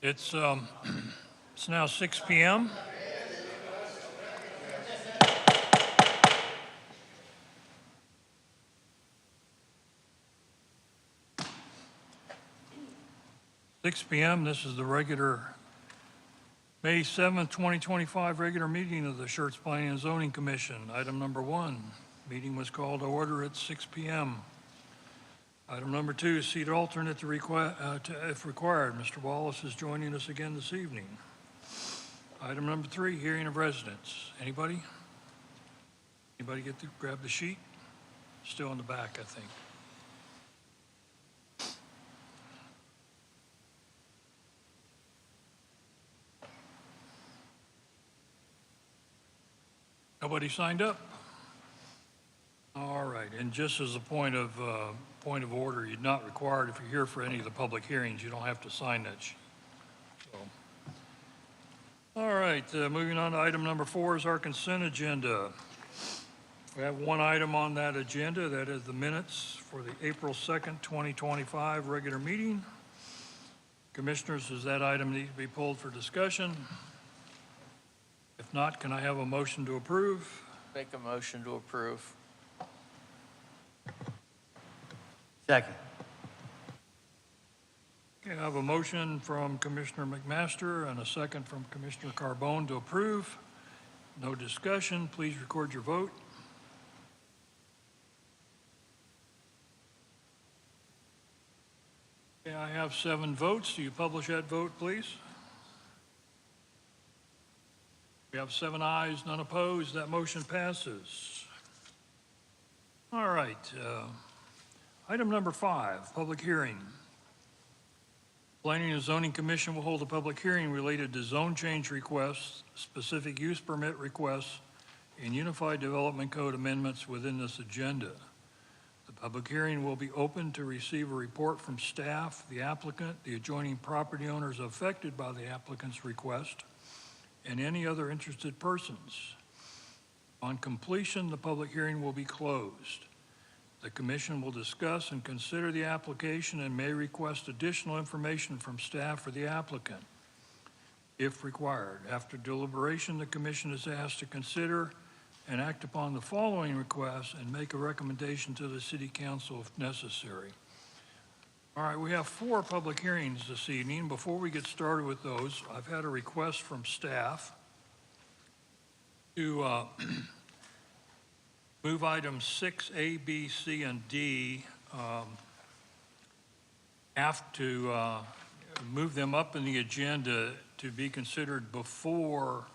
It's now 6 p.m. This is the regular May 7th, 2025 regular meeting of the Schertz Planning and Zoning Commission. Item number 1, meeting was called to order at 6 p.m. Item number 2, seat alternate if required. Mr. Wallace is joining us again this evening. Item number 3, hearing of residents. Anybody? Anybody get to grab the sheet? Still in the back, I think. Nobody signed up? All right, and just as a point of order, you're not required, if you're here for any of the public hearings, you don't have to sign that sheet. So, all right, moving on to item number 4 is our consent agenda. We have one item on that agenda, that is the minutes for the April 2nd, 2025 regular meeting. Commissioners, does that item need to be pulled for discussion? If not, can I have a motion to approve? Make a motion to approve. Second. Okay, I have a motion from Commissioner McMaster and a second from Commissioner Carbone to approve. No discussion. Please record your vote. Okay, I have 7 votes. Do you publish that vote, please? We have 7 ayes, none opposed. That motion passes. All right. Item number 5, public hearing. Planning and Zoning Commission will hold a public hearing related to zone change requests, specific use permit requests, and Unified Development Code amendments within this agenda. The public hearing will be open to receive a report from staff, the applicant, the adjoining property owners affected by the applicant's request, and any other interested persons. On completion, the public hearing will be closed. The Commission will discuss and consider the application and may request additional information from staff or the applicant, if required. After deliberation, the Commission is asked to consider and act upon the following requests and make a recommendation to the City Council if necessary. All right, we have 4 public hearings this evening. Before we get started with those, I've had a request from staff to move items 6, A, B, C, and D, have to move them up in the agenda to be considered before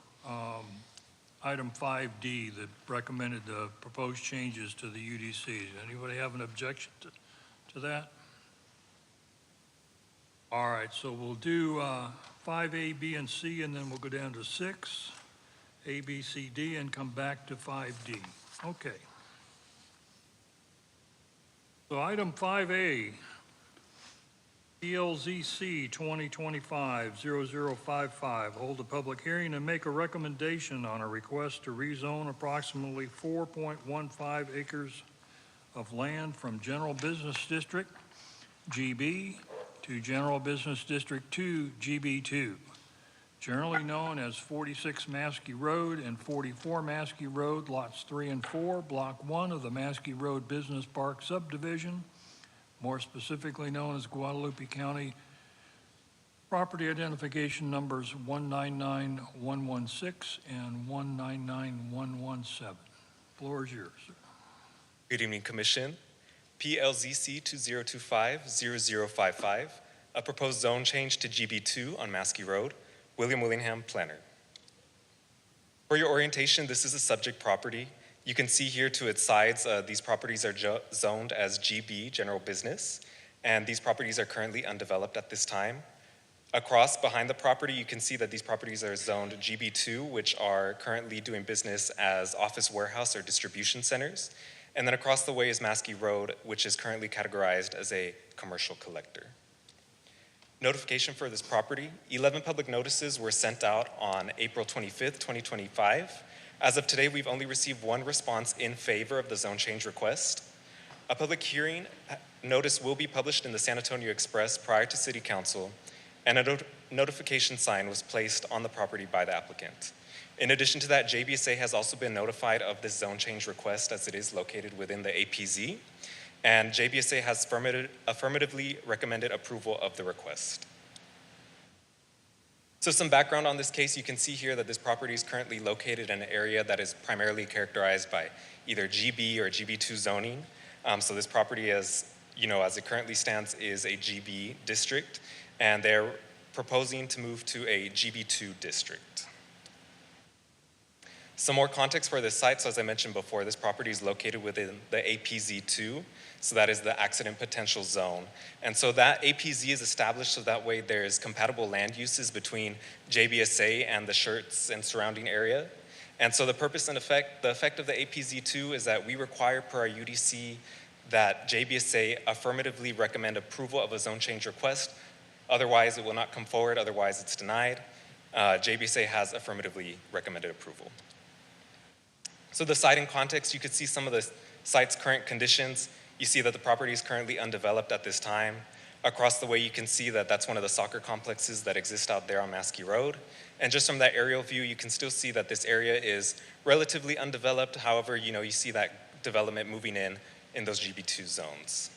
item 5D, the recommended proposed changes to the UDCs. Anybody have an objection to that? All right, so we'll do 5A, B, and C, and then we'll go down to 6, A, B, C, D, and come back to 5D. Okay. So item 5A, PLZC 2025-0055, hold a public hearing and make a recommendation on a request to rezone approximately 4.15 acres of land from General Business District, GB, to General Business District 2, GB2, generally known as 46 Maskey Road and 44 Maskey Road, lots 3 and 4, block 1 of the Maskey Road Business Park subdivision, more specifically known as Guadalupe County, property identification numbers 199116 and 199117. Floor is yours, sir. Good evening, Commission. PLZC 2025-0055, a proposed zone change to GB2 on Maskey Road. William Willingham, planner. For your orientation, this is a subject property. You can see here to its sides, these properties are zoned as GB, general business, and these properties are currently undeveloped at this time. Across behind the property, you can see that these properties are zoned GB2, which are currently doing business as office warehouse or distribution centers. And then across the way is Maskey Road, which is currently categorized as a commercial collector. Notification for this property, 11 public notices were sent out on April 25th, 2025. As of today, we've only received 1 response in favor of the zone change request. A public hearing notice will be published in the San Antonio Express prior to City Council, and a notification sign was placed on the property by the applicant. In addition to that, JBSA has also been notified of this zone change request as it is located within the APZ, and JBSA has affirmatively recommended approval of the request. So some background on this case, you can see here that this property is currently located in an area that is primarily characterized by either GB or GB2 zoning. So this property, as it currently stands, is a GB district, and they're proposing to move to a GB2 district. Some more context for this site. So as I mentioned before, this property is located within the APZ2, so that is the accident potential zone. And so that APZ is established so that way there's compatible land uses between JBSA and the Schertz and surrounding area. And so the purpose and the effect of the APZ2 is that we require per our UDC that JBSA affirmatively recommend approval of a zone change request. Otherwise, it will not come forward. Otherwise, it's denied. JBSA has affirmatively recommended approval. So the site in context, you could see some of the site's current conditions. You see that the property is currently undeveloped at this time. Across the way, you can see that that's one of the soccer complexes that exist out there on Maskey Road. And just from that aerial view, you can still see that this area is relatively undeveloped. However, you see that development moving in those GB2 zones.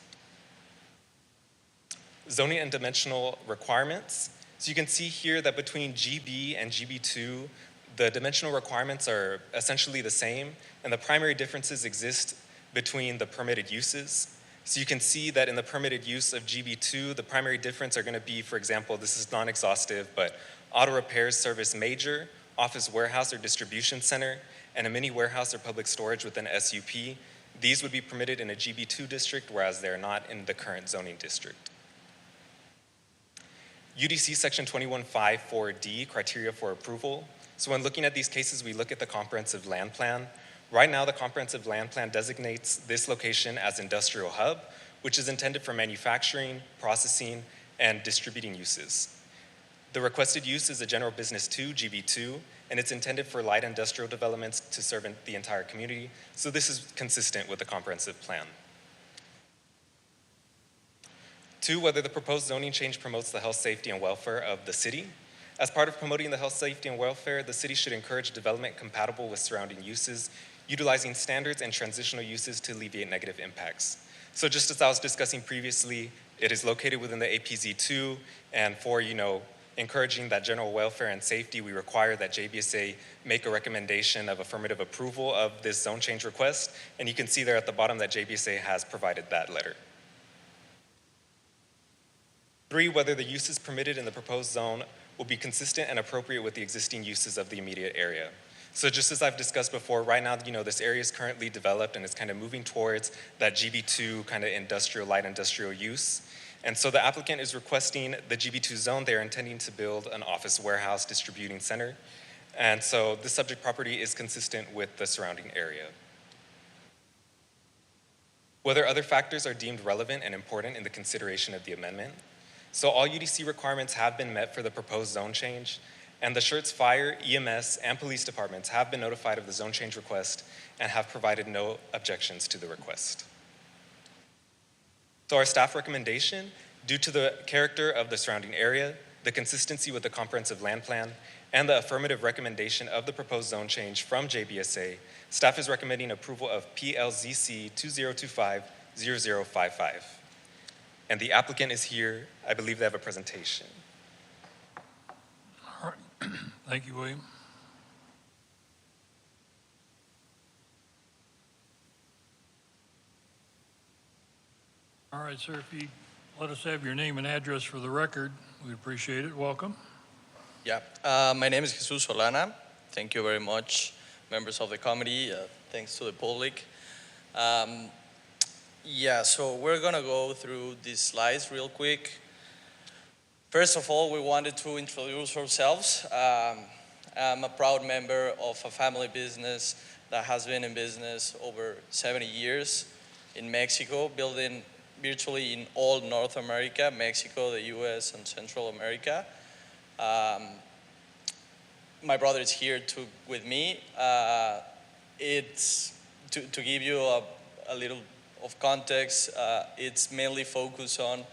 Zoning and dimensional requirements. So you can see here that between GB and GB2, the dimensional requirements are essentially the same, and the primary differences exist between the permitted uses. So you can see that in the permitted use of GB2, the primary difference are going to be, for example, this is non-exhaustive, but auto repairs service major, office warehouse or distribution center, and a mini warehouse or public storage within SUP. These would be permitted in a GB2 district, whereas they're not in the current zoning district. UDC section 2154D, criteria for approval. So when looking at these cases, we look at the comprehensive land plan. Right now, the comprehensive land plan designates this location as industrial hub, which is intended for manufacturing, processing, and distributing uses. The requested use is a general business 2, GB2, and it's intended for light industrial developments to serve the entire community. So this is consistent with the comprehensive plan. 2, whether the proposed zoning change promotes the health, safety, and welfare of the city. As part of promoting the health, safety, and welfare, the city should encourage development compatible with surrounding uses, utilizing standards and transitional uses to alleviate negative impacts. So just as I was discussing previously, it is located within the APZ2, and for encouraging that general welfare and safety, we require that JBSA make a recommendation of affirmative approval of this zone change request, and you can see there at the bottom that JBSA has provided that letter. 3, whether the uses permitted in the proposed zone will be consistent and appropriate with the existing uses of the immediate area. So just as I've discussed before, right now, this area is currently developed and it's kind of moving towards that GB2 kind of light industrial use. And so the applicant is requesting the GB2 zone. They're intending to build an office warehouse distributing center. And so the subject property is consistent with the surrounding area. Whether other factors are deemed relevant and important in the consideration of the amendment. So all UDC requirements have been met for the proposed zone change, and the Schertz Fire, EMS, and police departments have been notified of the zone change request and have provided no objections to the request. So our staff recommendation, due to the character of the surrounding area, the consistency with the comprehensive land plan, and the affirmative recommendation of the proposed zone change from JBSA, staff is recommending approval of PLZC 2025-0055. And the applicant is here. I believe they have a presentation. All right. Thank you, William. All right, sir, if you let us have your name and address for the record, we'd appreciate it. Welcome. Yeah, my name is Jesus Solana. Thank you very much, members of the committee. Thanks to the public. Yeah, so we're gonna go through these slides real quick. First of all, we wanted to introduce ourselves. I'm a proud member of a family business that has been in business over 70 years in Mexico, building virtually in all North America, Mexico, the US, and Central America. My brother is here with me. It's to give you a little of context, it's mainly focused on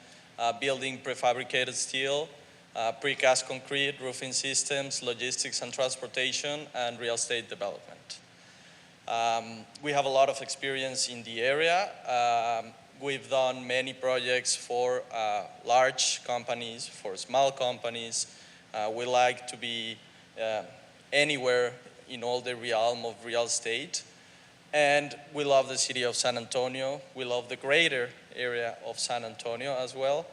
building prefabricated steel precast concrete, roofing systems, logistics and transportation, and real estate development. We have a lot of experience in the area. We've done many projects for large companies, for small companies. We like to be anywhere in all the realm of real estate. And we love the city of San Antonio. We love the greater area of San Antonio as well.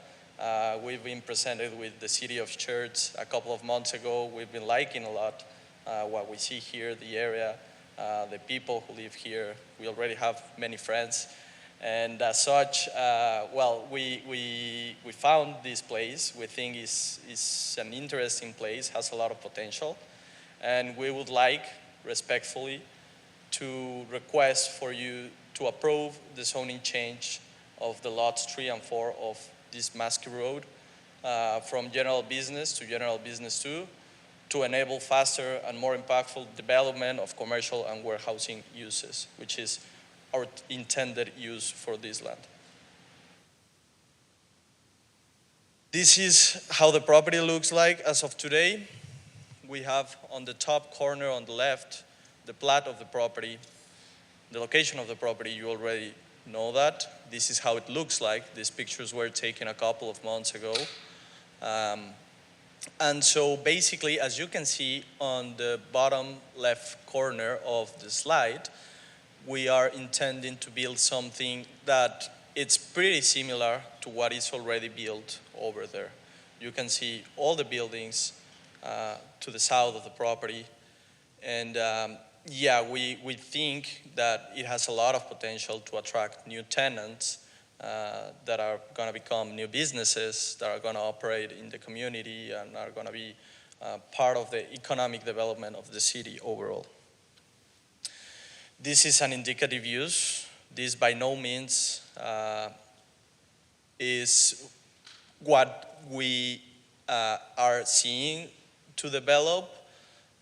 We've been presented with the city of Schertz a couple of months ago. We've been liking a lot what we see here, the area, the people who live here. We already have many friends. And as such, well, we found this place. We think is an interesting place, has a lot of potential. And we would like, respectfully, to request for you to approve the zoning change of the lots 3 and 4 of this Maskey Road from general business to general business 2 to enable faster and more impactful development of commercial and warehousing uses, which is our intended use for this land. This is how the property looks like as of today. We have on the top corner on the left the plat of the property, the location of the property. You already know that. This is how it looks like. These pictures were taken a couple of months ago. And so basically, as you can see on the bottom left corner of the slide, we are intending to build something that it's pretty similar to what is already built over there. You can see all the buildings to the south of the property. And yeah, we think that it has a lot of potential to attract new tenants that are going to become new businesses that are going to operate in the community and are going to be part of the economic development of the city overall. This is an indicative use. This by no means is what we are seeing to develop.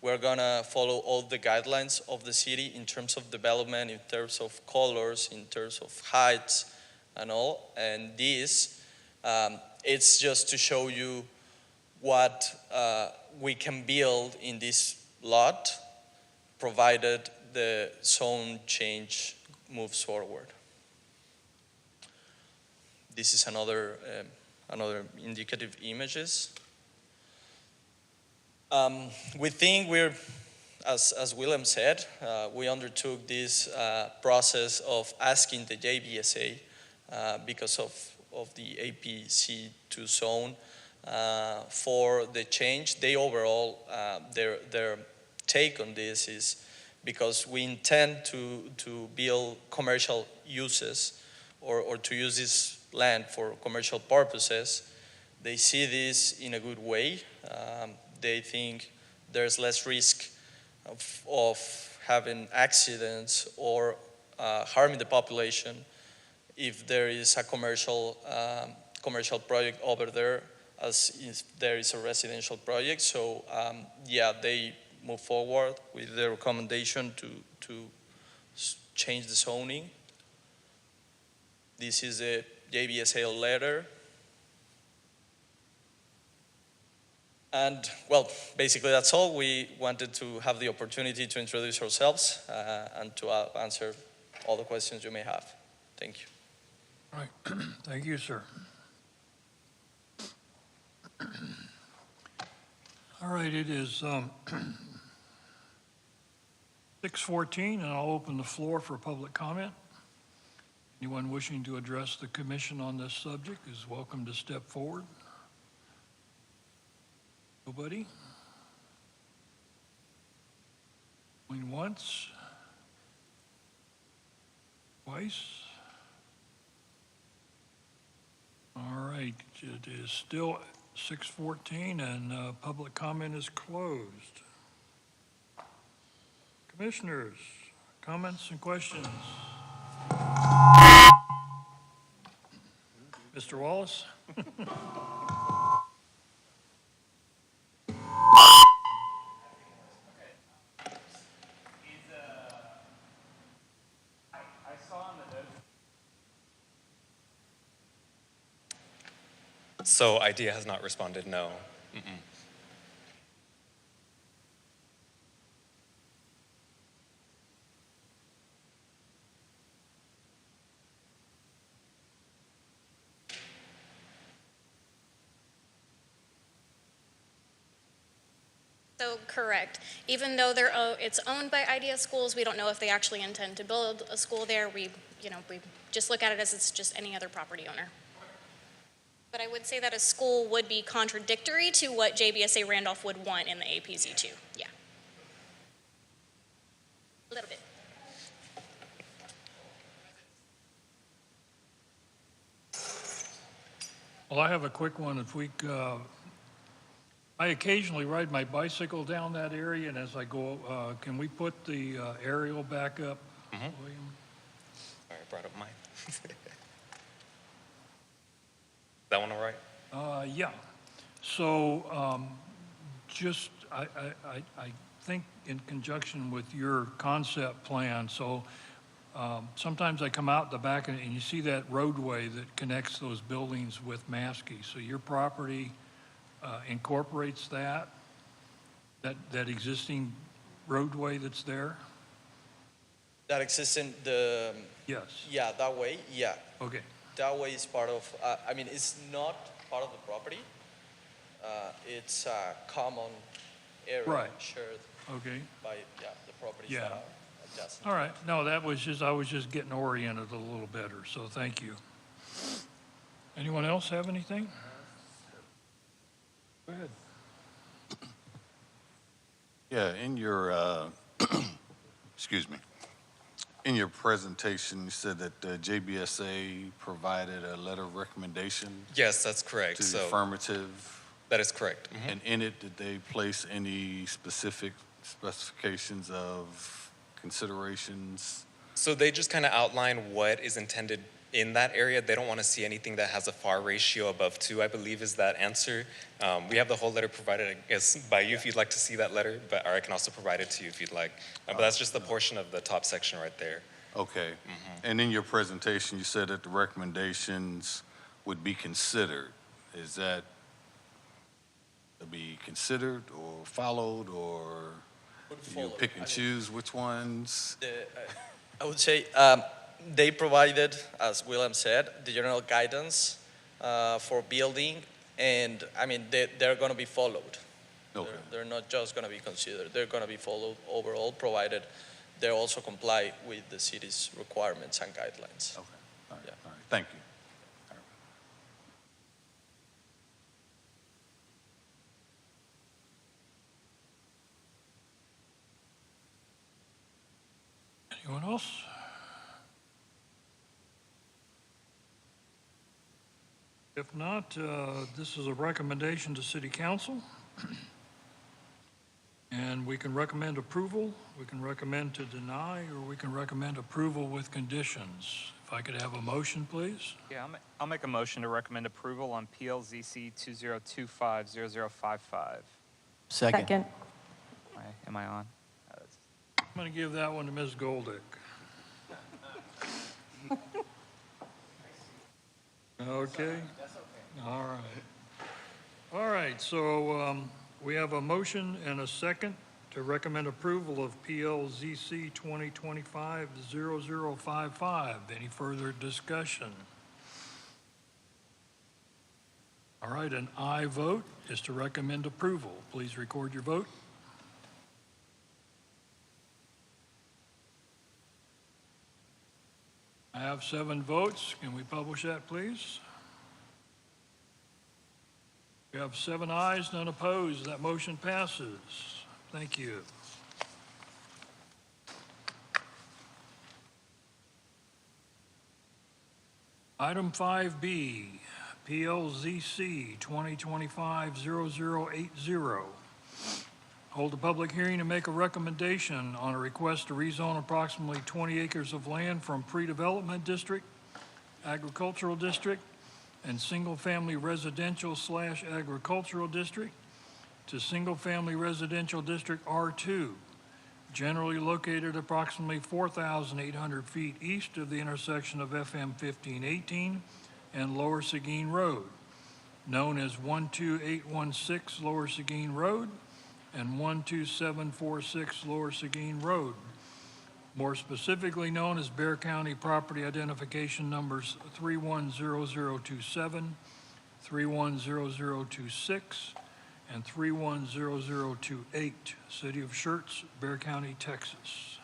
We're gonna follow all the guidelines of the city in terms of development, in terms of colors, in terms of heights and all. And this, it's just to show you what we can build in this lot, provided the zone change moves forward. This is another indicative images. We think we're, as Willem said, we undertook this process of asking the JBSA because of the APC2 zone for the change. They overall, their take on this is because we intend to build commercial uses or to use this land for commercial purposes. They see this in a good way. They think there's less risk of having accidents or harming the population if there is a commercial project over there as if there is a residential project. So yeah, they move forward with the recommendation to change the zoning. This is a JBSA letter. And well, basically that's all. We wanted to have the opportunity to introduce ourselves and to answer all the questions you may have. Thank you. All right, thank you, sir. All right, it is 6:14, and I'll open the floor for public comment. Anyone wishing to address the commission on this subject is welcome to step forward. Nobody? Going once? Twice? All right, it is still 6:14 and public comment is closed. Commissioners, comments and questions? Mr. Wallace? So IDEA has not responded, no. So correct. Even though it's owned by Idea Schools, we don't know if they actually intend to build a school there. We just look at it as it's just any other property owner. But I would say that a school would be contradictory to what JBSA Randolph would want in the APZ2. Yeah. A little bit. Well, I have a quick one. If we, I occasionally ride my bicycle down that area, and as I go, can we put the aerial back up, William? All right, brought up mine. That one all right? Yeah. So just, I think in conjunction with your concept plan, so sometimes I come out the back and you see that roadway that connects those buildings with Maskey. So your property incorporates that existing roadway that's there? That exists in the, Yes. yeah, that way, yeah. Okay. That way is part of, I mean, it's not part of the property. It's a common area Right. shared Okay. by, the properties Yeah. that are adjacent. All right. No, that was just, I was just getting oriented a little better, so thank you. Anyone else have anything? Go ahead. Yeah, in your, excuse me, in your presentation, you said that JBSA provided a letter of recommendation Yes, that's correct. to the So affirmative, that is correct. Mhm. and in it, did they place any specific specifications of considerations? So they just kind of outline what is intended in that area. They don't want to see anything that has a FAR ratio above 2, I believe is that answer. We have the whole letter provided, I guess, by you if you'd like to see that letter, or I can also provide it to you if you'd like. But that's just the portion of the top section right there. Okay. And in your presentation, you said that the recommendations would be considered. Is that to be considered or followed, or Would you follow. pick and I mean, choose which ones? I would say they provided, as William said, the general guidance for building, and I mean, they're going to be followed. Okay. They're not just going to be considered, they're going to be followed overall, provided they also comply with the city's requirements and guidelines. Okay. All right. Yeah. All right. Thank you. Anyone else? If not, this is a recommendation to City Council. And we can recommend approval, we can recommend to deny, or we can recommend approval with conditions. If I could have a motion, please. Yeah, I'll make a motion to recommend approval on PLZC 2025-0055. Second. Am I on? I'm going to give that one to Ms. Goldick. Okay. All right. All right, so we have a motion and a second to recommend approval of PLZC 2025-0055. Any further discussion? All right, an aye vote is to recommend approval. Please record your vote. I have 7 votes. Can we publish that, please? We have 7 ayes, none opposed. That motion passes. Thank you. Item 5B, PLZC 2025-0080. Hold a public hearing to make a recommendation on a request to rezone approximately 20 acres of land from pre-development district, agricultural district, and single-family residential / agricultural district to single-family residential district R2, generally located approximately 4,800 feet east of the intersection of FM 1518 and Lower Seguin Road. known as 12816 Lower Seguin Road and 12746 Lower Seguin Road, more specifically known as Bear County Property Identification Numbers 310027, 310026, and 310028, City of Schertz, Bear County, Texas.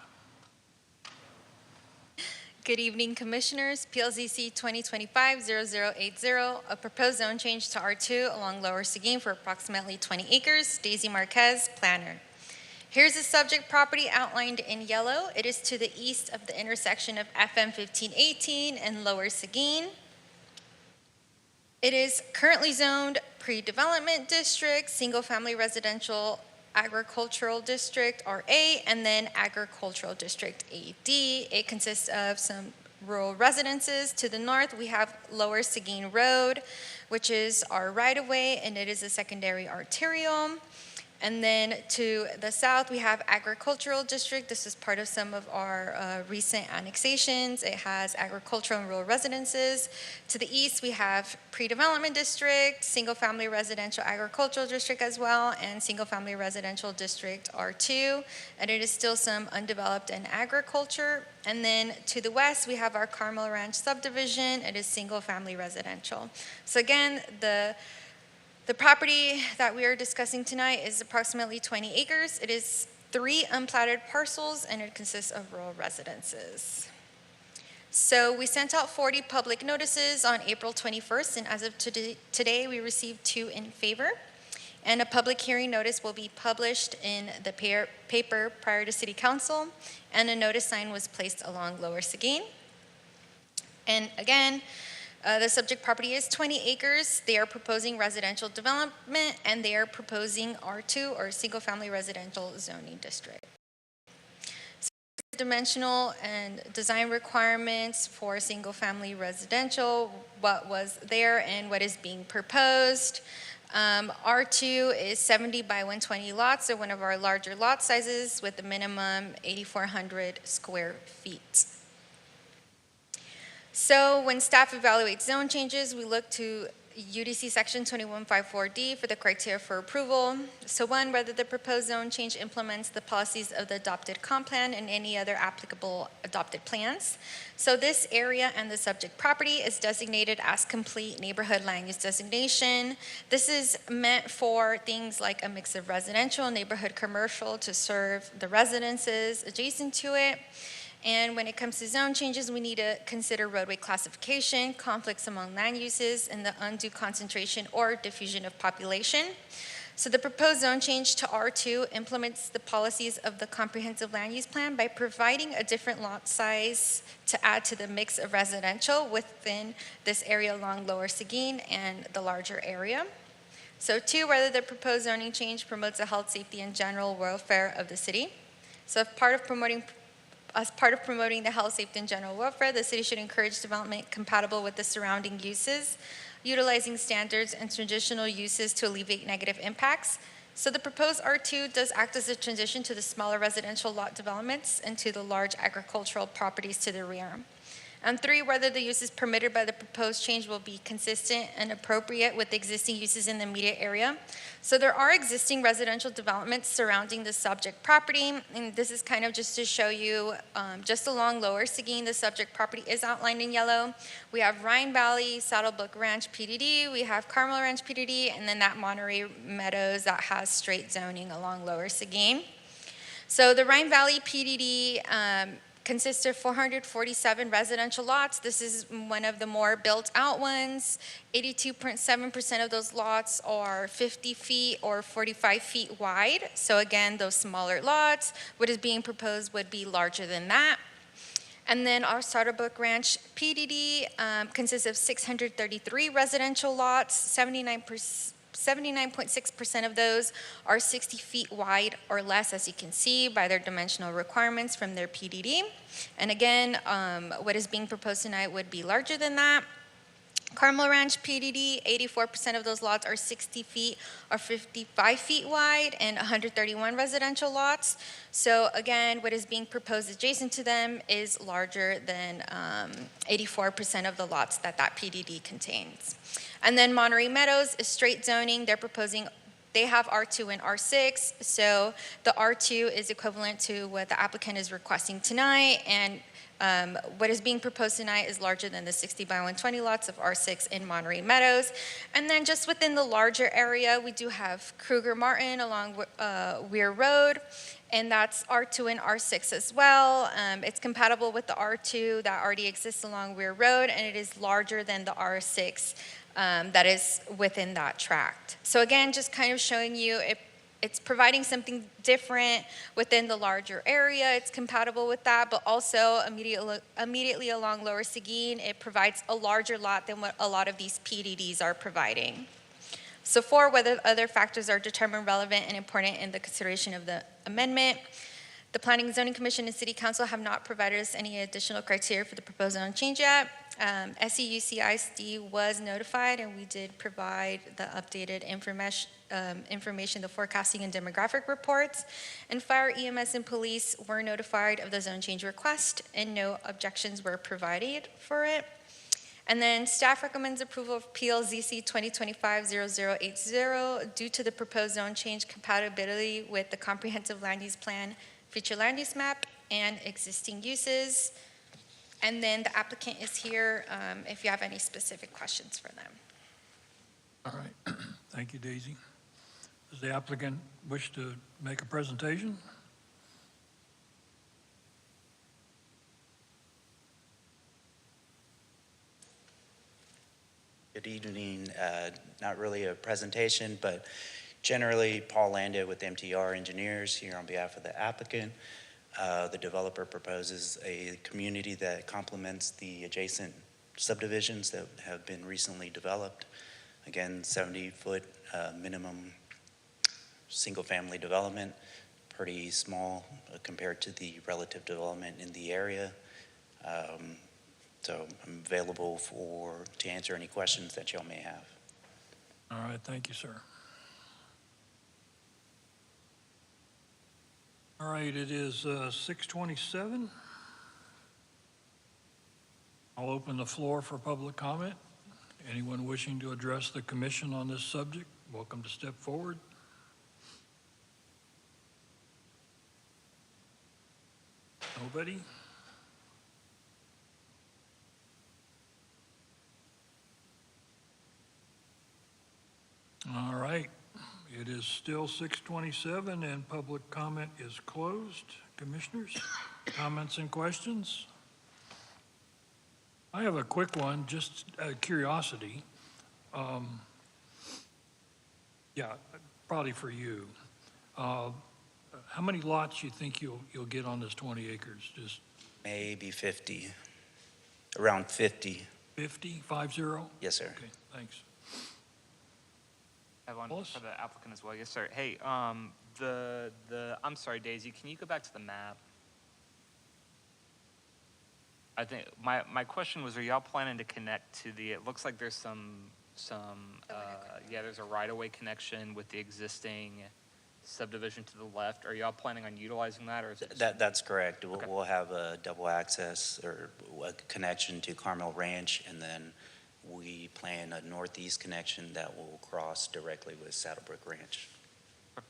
Good evening, Commissioners. PLZC 2025-0080, a proposed zone change to R2 along Lower Seguin for approximately 20 acres. Daisy Marquez, planner. Here's the subject property outlined in yellow. It is to the east of the intersection of FM 1518 and Lower Seguin. It is currently zoned pre-development district, single-family residential agricultural district, RA, and then agricultural district, AD. It consists of some rural residences. To the north, we have Lower Seguin Road, which is our right-of-way, and it is a secondary arterial. And then to the south, we have agricultural district. This is part of some of our recent annexations. It has agricultural and rural residences. To the east, we have pre-development district, single-family residential agricultural district as well, and single-family residential district R2. And it is still some undeveloped and agriculture. And then to the west, we have our Carmel Ranch subdivision. It is single-family residential. So again, the property that we are discussing tonight is approximately 20 acres. It is 3 unplatted parcels, and it consists of rural residences. So we sent out 40 public notices on April 21st, and as of today, we received 2 in favor. And a public hearing notice will be published in the paper prior to City Council, and a notice sign was placed along Lower Seguin. And again, the subject property is 20 acres. They are proposing residential development, and they are proposing R2, or single-family residential zoning district. So dimensional and design requirements for single-family residential, what was there and what is being proposed. R2 is 70 by 120 lots, so one of our larger lot sizes with a minimum 8,400 square feet. So when staff evaluates zone changes, we look to UDC section 2154D for the criteria for approval. So 1, whether the proposed zone change implements the policies of the adopted comp plan and any other applicable adopted plans. So this area and the subject property is designated as complete neighborhood land use designation. This is meant for things like a mix of residential, neighborhood commercial to serve the residences adjacent to it. And when it comes to zone changes, we need to consider roadway classification, conflicts among land uses, and the undue concentration or diffusion of population. So the proposed zone change to R2 implements the policies of the comprehensive land use plan by providing a different lot size to add to the mix of residential within this area along Lower Seguin and the larger area. So 2, whether the proposed zoning change promotes the health, safety, and general welfare of the city. So as part of promoting the health, safety, and general welfare, the city should encourage development compatible with the surrounding uses, utilizing standards and traditional uses to alleviate negative impacts. So the proposed R2 does act as a transition to the smaller residential lot developments and to the large agricultural properties to the rear. And 3, whether the uses permitted by the proposed change will be consistent and appropriate with existing uses in the immediate area. So there are existing residential developments surrounding the subject property, and this is kind of just to show you, just along Lower Seguin, the subject property is outlined in yellow. We have Rhine Valley, Saddlebrook Ranch PDD, we have Carmel Ranch PDD, and then that Monterey Meadows that has straight zoning along Lower Seguin. So the Rhine Valley PDD consists of 447 residential lots. This is one of the more built out ones. 82.7% of those lots are 50 feet or 45 feet wide. So again, those smaller lots, what is being proposed would be larger than that. And then our Saddlebrook Ranch PDD consists of 633 residential lots. 79.6% of those are 60 feet wide or less, as you can see by their dimensional requirements from their PDD. And again, what is being proposed tonight would be larger than that. Carmel Ranch PDD, 84% of those lots are 60 feet or 55 feet wide and 131 residential lots. So again, what is being proposed adjacent to them is larger than 84% of the lots that PDD contains. And then Monterey Meadows is straight zoning. They have R2 and R6, so the R2 is equivalent to what the applicant is requesting tonight, and what is being proposed tonight is larger than the 60 by 120 lots of R6 in Monterey Meadows. And then just within the larger area, we do have Kruger Martin along Weir Road, and that's R2 and R6 as well. It's compatible with the R2 that already exists along Weir Road, and it is larger than the R6 that is within that tract. So again, just kind of showing you it's providing something different within the larger area. It's compatible with that, but also immediately along Lower Seguin, it provides a larger lot than what a lot of these PDDs are providing. So for whether other factors are determined relevant and important in the consideration of the amendment, the Planning and Zoning Commission and City Council have not provided us any additional criteria for the proposed zone change yet. SEUCISD was notified, and we did provide the updated information, the forecasting and demographic reports. And Fire, EMS, and Police were notified of the zone change request, and no objections were provided for it. And then staff recommends approval of PLZC 2025-0080 due to the proposed zone change compatibility with the comprehensive land use plan, future land use map, and existing uses. And then the applicant is here if you have any specific questions for them. All right. Thank you, Daisy. Does the applicant wish to make a presentation? Good evening. Not really a presentation, but generally Paul Landa with MTR Engineers here on behalf of the applicant. The developer proposes a community that complements the adjacent subdivisions that have been recently developed. Again, 70-foot minimum single-family development, pretty small compared to the relative development in the area. So I'm available to answer any questions that y'all may have. All right, thank you, sir. All right, it is 6:27. I'll open the floor for public comment. Anyone wishing to address the commission on this subject, welcome to step forward. Nobody? All right. It is still 6:27 and public comment is closed. Commissioners, comments and questions? I have a quick one, just out of curiosity. Yeah, probably for you. How many lots you think you'll get on this 20 acres? Just Maybe 50, around 50. 50, 50? Yes, sir. Okay, thanks. I have one Wallace? for the applicant as well. Yes, sir. Hey, I'm sorry, Daisy, can you go back to the map? I think my question was, are y'all planning to connect to it looks like there's there's a right-of-way connection with the existing subdivision to the left. Are y'all planning on utilizing that, or is it? That's correct. Okay. We'll have a double access or a connection to Carmel Ranch, and then we plan a northeast connection that will cross directly with Saddlebrook Ranch. That's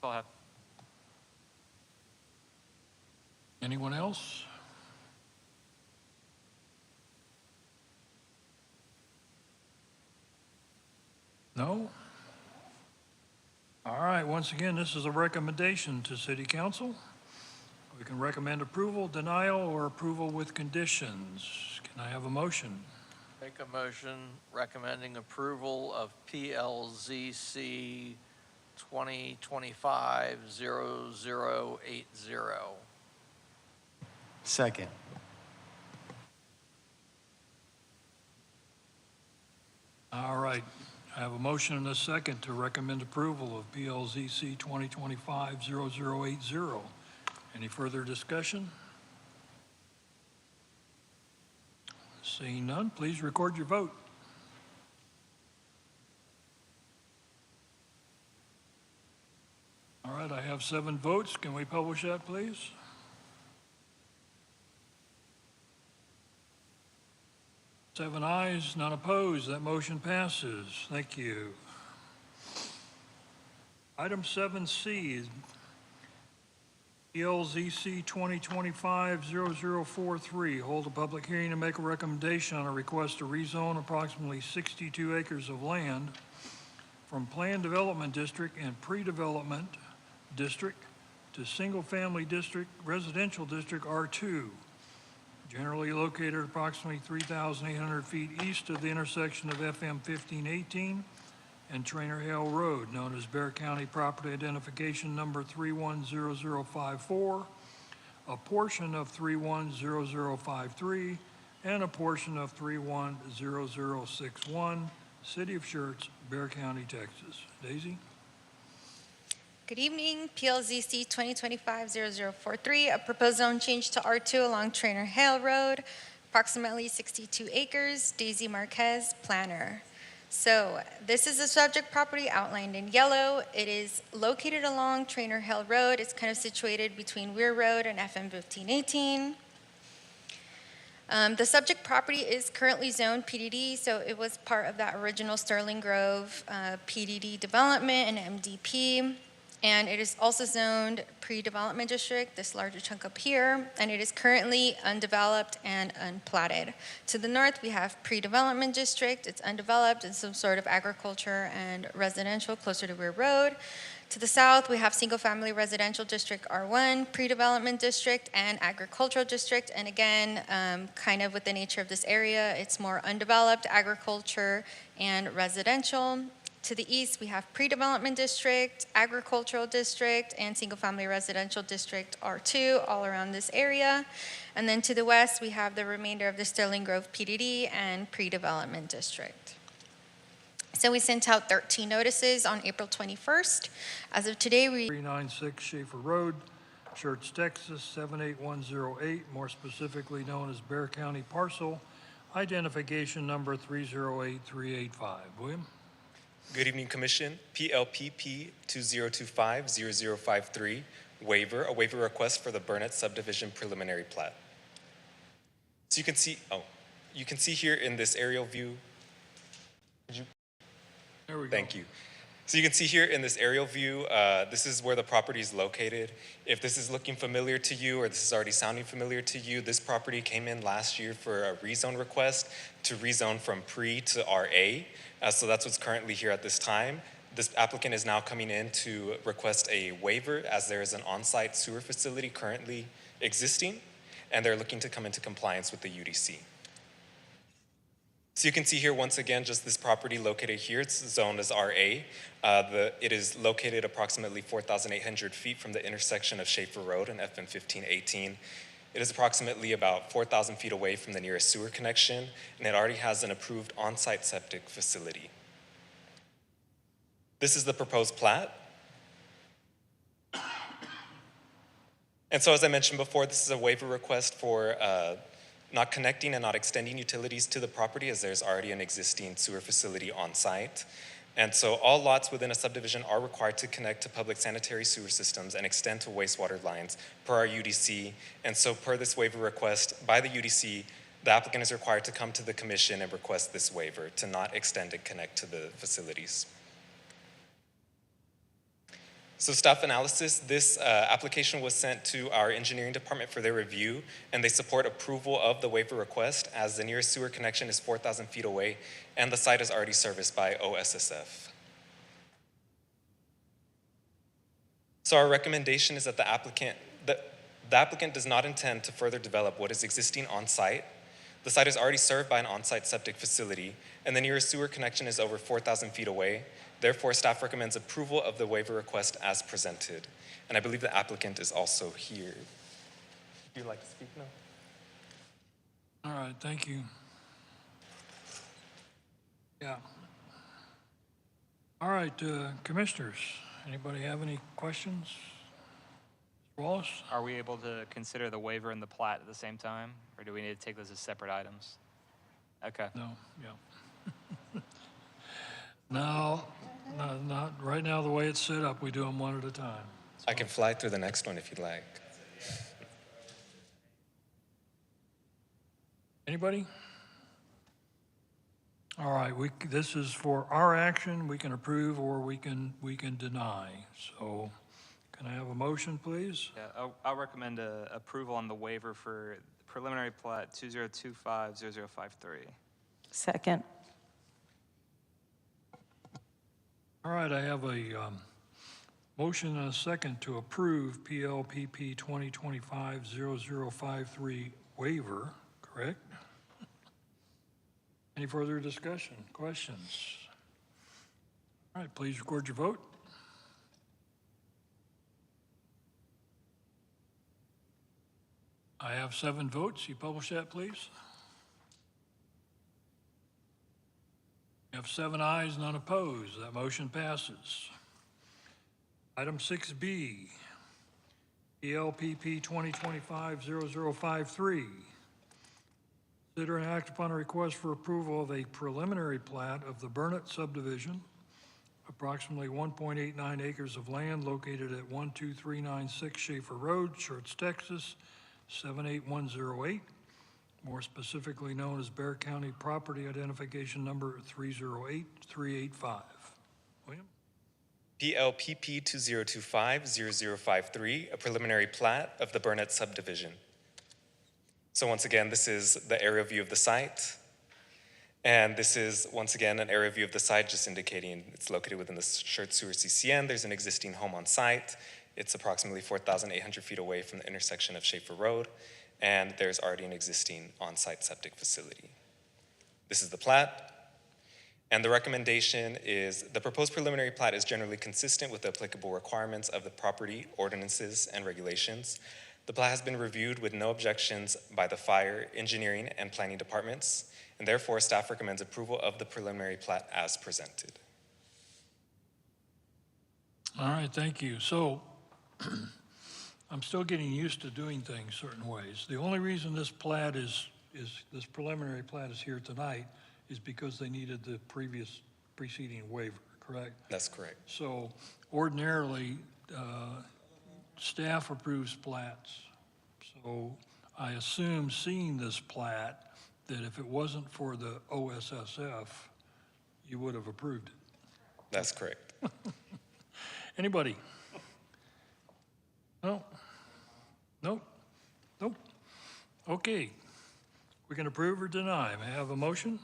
all I have. Anyone else? No? All right, once again, this is a recommendation to City Council. We can recommend approval, denial, or approval with conditions. Can I have a motion? Make a motion recommending approval of PLZC 2025-0080. Second. All right, I have a motion and a second to recommend approval of PLZC 2025-0080. Any further discussion? Seeing none, please record your vote. All right, I have 7 votes. Can we publish that, please? Seven ayes, none opposed. That motion passes. Thank you. Item 7C is PLZC 2025-0043. Hold a public hearing to make a recommendation on a request to rezone approximately 62 acres of land from Planned Development District and Pre-Development District to Single-Family District, Residential District R2, generally located approximately 3,800 feet east of the intersection of FM 1518 and Trainer Hale Road, known as Bear County Property Identification Number 310054, a portion of 310053, and a portion of 310061, City of Schertz, Bear County, Texas. Daisy? Good evening, PLZC 2025-0043, a proposed zone change to R2 along Trainer Hale Road, approximately 62 acres, Daisy Marquez, planner. So this is the subject property outlined in yellow. It is located along Trainer Hale Road. It's kind of situated between Weir Road and FM 1518. The subject property is currently zoned PDD, so it was part of that original Sterling Grove PDD development and MDP. And it is also zoned pre-development district, this larger chunk up here, and it is currently undeveloped and unplatted. To the north, we have pre-development district. It's undeveloped and some sort of agriculture and residential closer to Weir Road. To the south, we have single-family residential district R1, pre-development district, and agricultural district. And again, kind of with the nature of this area, it's more undeveloped agriculture and residential. To the east, we have pre-development district, agricultural district, and single-family residential district R2 all around this area. And then to the west, we have the remainder of the Sterling Grove PDD and pre-development district. So we sent out 13 notices on April 21st. As of today, 396 Schaefer Road, Schertz, Texas, 78108, more specifically known as Bear County Parcel, identification number 308385. William? Good evening, Commission. PLPP 2025-0053, waiver, a waiver request for the Burnett subdivision preliminary plat. So you can see here in this aerial view, There we go. thank you. So you can see here in this aerial view, this is where the property is located. If this is looking familiar to you or this is already sounding familiar to you, this property came in last year for a rezone request to rezone from pre to RA. So that's what's currently here at this time. This applicant is now coming in to request a waiver as there is an on-site sewer facility currently existing, and they're looking to come into compliance with the UDC. So you can see here once again, just this property located here, it's zoned as RA. It is located approximately 4,800 feet from the intersection of Schaefer Road and FM 1518. It is approximately about 4,000 feet away from the nearest sewer connection, and it already has an approved on-site septic facility. This is the proposed plat. And so as I mentioned before, this is a waiver request for not connecting and not extending utilities to the property as there's already an existing sewer facility on site. And so all lots within a subdivision are required to connect to public sanitary sewer systems and extend to wastewater lines per our UDC. And so per this waiver request by the UDC, the applicant is required to come to the commission and request this waiver to not extend and connect to the facilities. So staff analysis, this application was sent to our engineering department for their review, and they support approval of the waiver request as the nearest sewer connection is 4,000 feet away, and the site is already serviced by OSSF. So our recommendation is that the applicant does not intend to further develop what is existing on site. The site is already served by an on-site septic facility, and the nearest sewer connection is over 4,000 feet away. Therefore, staff recommends approval of the waiver request as presented. And I believe the applicant is also here. Would you like to speak now? All right, thank you. Yeah. All right, commissioners, anybody have any questions? Mr. Wallace? Are we able to consider the waiver and the plat at the same time, or do we need to take those as separate items? Okay. No, yeah. No, not, right now, the way it's set up, we do them one at a time. I can fly through the next one if you'd like. Anybody? All right, this is for our action, we can approve or we can deny. So can I have a motion, please? Yeah, I'll recommend approval on the waiver for preliminary plat 2025-0053. Second. All right, I have a motion and a second to approve PLPP 2025-0053 waiver, correct? Any further discussion, questions? All right, please record your vote. I have 7 votes. You publish that, please. You have 7 ayes, none opposed. That motion passes. Item 6B, PLPP 2025-0053. Consider and act upon a request for approval of a preliminary plat of the Burnett subdivision, approximately 1.89 acres of land located at 12396 Schaefer Road, Schertz, Texas, 78108, more specifically known as Bear County Property Identification Number 308385. William? PLPP 2025-0053, a preliminary plat of the Burnett subdivision. So once again, this is the aerial view of the site. And this is, once again, an aerial view of the site, just indicating it's located within the Schertz Sewer CCN. There's an existing home on site. It's approximately 4,800 feet away from the intersection of Schaefer Road, and there's already an existing on-site septic facility. This is the plat, and the recommendation is the proposed preliminary plat is generally consistent with the applicable requirements of the property ordinances and regulations. The plat has been reviewed with no objections by the fire, engineering, and planning departments, and therefore staff recommends approval of the preliminary plat as presented. All right, thank you. So I'm still getting used to doing things certain ways. The only reason this plat this preliminary plat is here tonight is because they needed the preceding waiver, correct? That's correct. So ordinarily, staff approves plats. So I assume, seeing this plat, that if it wasn't for the OSSF, you would have approved it. That's correct. Anybody? No? Nope? Nope? Okay. We can approve or deny. May I have a motion?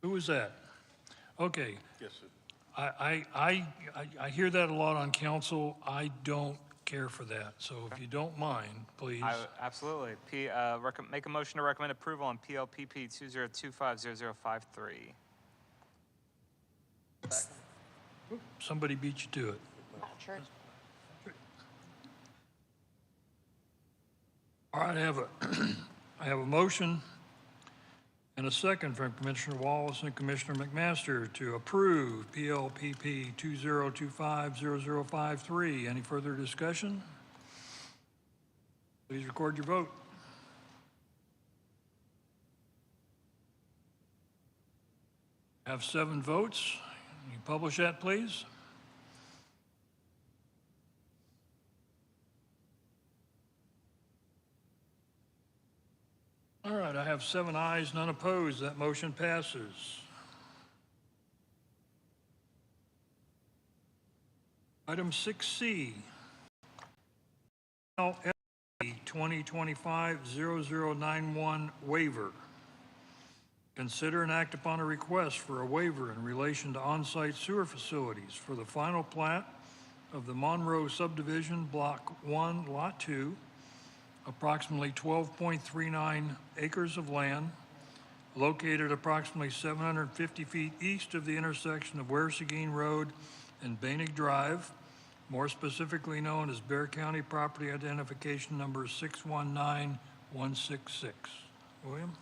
Who was that? Okay. Yes, sir. I hear that a lot on council. I don't care for that. So if you don't mind, please. Absolutely. Make a motion to recommend approval on PLPP 2025-0053. Somebody beat you to it. All right, I have a motion and a second from Commissioner Wallace and Commissioner McMaster to approve PLPP 2025-0053. Any further discussion? Please record your vote. Have 7 votes. Can you publish that, please? All right, I have 7 ayes, none opposed. That motion passes. Item 6C, LLC 2025-0091 waiver. Consider and act upon a request for a waiver in relation to on-site sewer facilities for the final plat of the Monroe subdivision, Block 1, Lot 2, approximately 12.39 acres of land, located approximately 750 feet east of the intersection of Wereseguin Road and Bainig Drive, more specifically known as Bear County Property Identification Number 619166. William?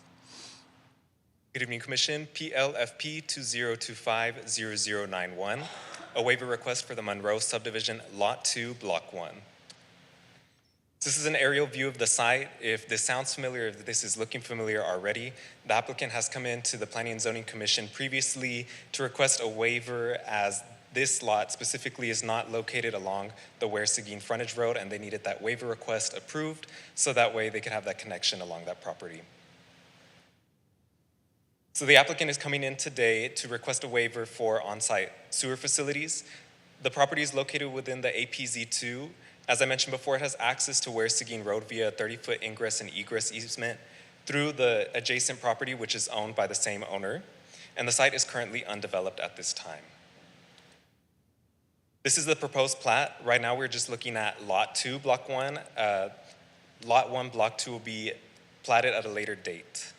Good evening, Commission. PLFP 2025-0091, a waiver request for the Monroe subdivision, Lot 2, Block 1. This is an aerial view of the site. If this sounds familiar, if this is looking familiar already, the applicant has come into the Planning and Zoning Commission previously to request a waiver as this lot specifically is not located along the Ware Seguin frontage road, and they needed that waiver request approved so that way they could have that connection along that property. So the applicant is coming in today to request a waiver for on-site sewer facilities. The property is located within the APZ2. As I mentioned before, it has access to Ware Seguin Road via a 30-foot ingress and egress easement through the adjacent property, which is owned by the same owner, and the site is currently undeveloped at this time. This is the proposed plat. Right now, we're just looking at Lot 2, Block 1. Lot 1, Block 2 will be platted at a later date.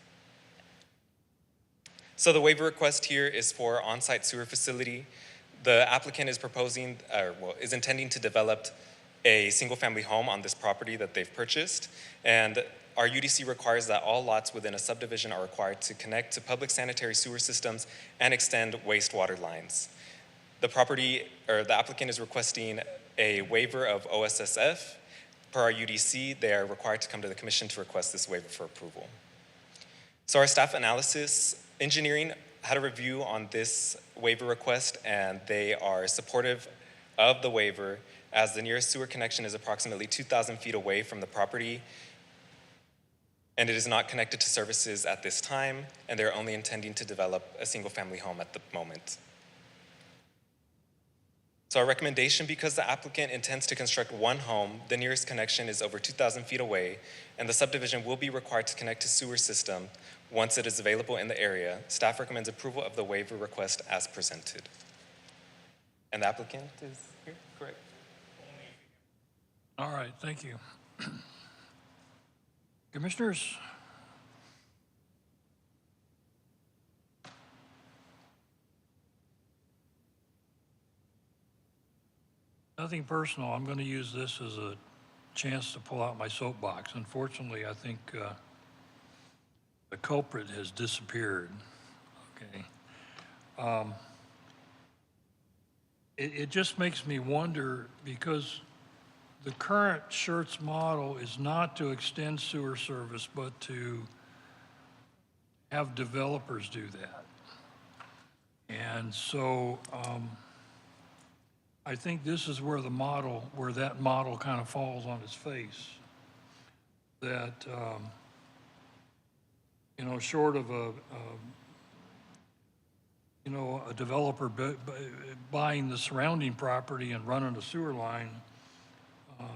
So the waiver request here is for on-site sewer facility. The applicant is proposing, is intending to develop a single-family home on this property that they've purchased, and our UDC requires that all lots within a subdivision are required to connect to public sanitary sewer systems and extend wastewater lines. The applicant is requesting a waiver of OSSF. Per our UDC, they are required to come to the commission to request this waiver for approval. So our staff analysis engineering had a review on this waiver request, and they are supportive of the waiver as the nearest sewer connection is approximately 2,000 feet away from the property, and it is not connected to services at this time, and they're only intending to develop a single-family home at the moment. So our recommendation, because the applicant intends to construct one home, the nearest connection is over 2,000 feet away, and the subdivision will be required to connect to sewer system once it is available in the area. Staff recommends approval of the waiver request as presented. And the applicant is here, correct? All right, thank you. Commissioners? Nothing personal. I'm going to use this as a chance to pull out my soapbox. Unfortunately, I think the culprit has disappeared. Okay. It just makes me wonder, because the current Schertz model is not to extend sewer service, but to have developers do that. And so I think this is where that model kind of falls on its face. That, short of a developer buying the surrounding property and running a sewer line,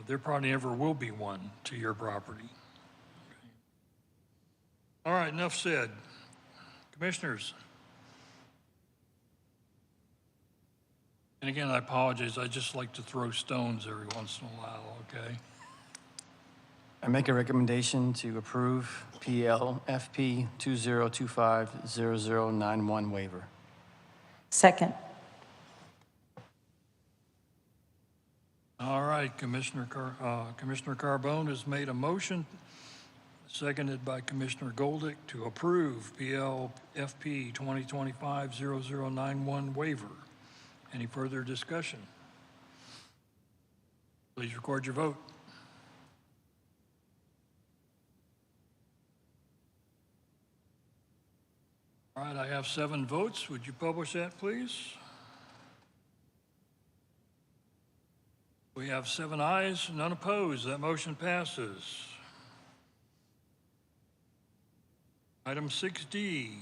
there probably never will be one to your property. Okay. All right, enough said. Commissioners. And again, I apologize. I just like to throw stones every once in a while, okay? I make a recommendation to approve PLFP 2025-0091 waiver. Second. All right, Commissioner Carbone has made a motion, seconded by Commissioner Goldick, to approve PLFP 2025-0091 waiver. Any further discussion? Please record your vote. All right, I have 7 votes. Would you publish that, please? We have 7 ayes, none opposed. That motion passes. Item 6D,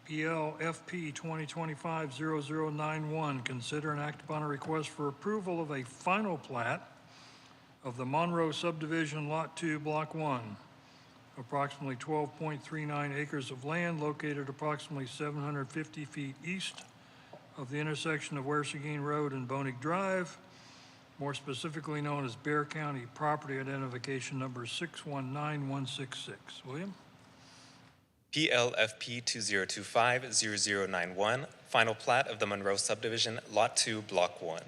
PLFP 2025-0091, consider and act upon a request for approval of a final plat of the Monroe Subdivision Lot 2, Block 1, approximately 12.39 acres of land located approximately 750 feet east of the intersection of Ware Seguin Road and Bonig Drive, more specifically known as Bear County Property Identification Number 619166. William? PLFP 2025-0091, final plat of the Monroe Subdivision, Lot 2, Block 1.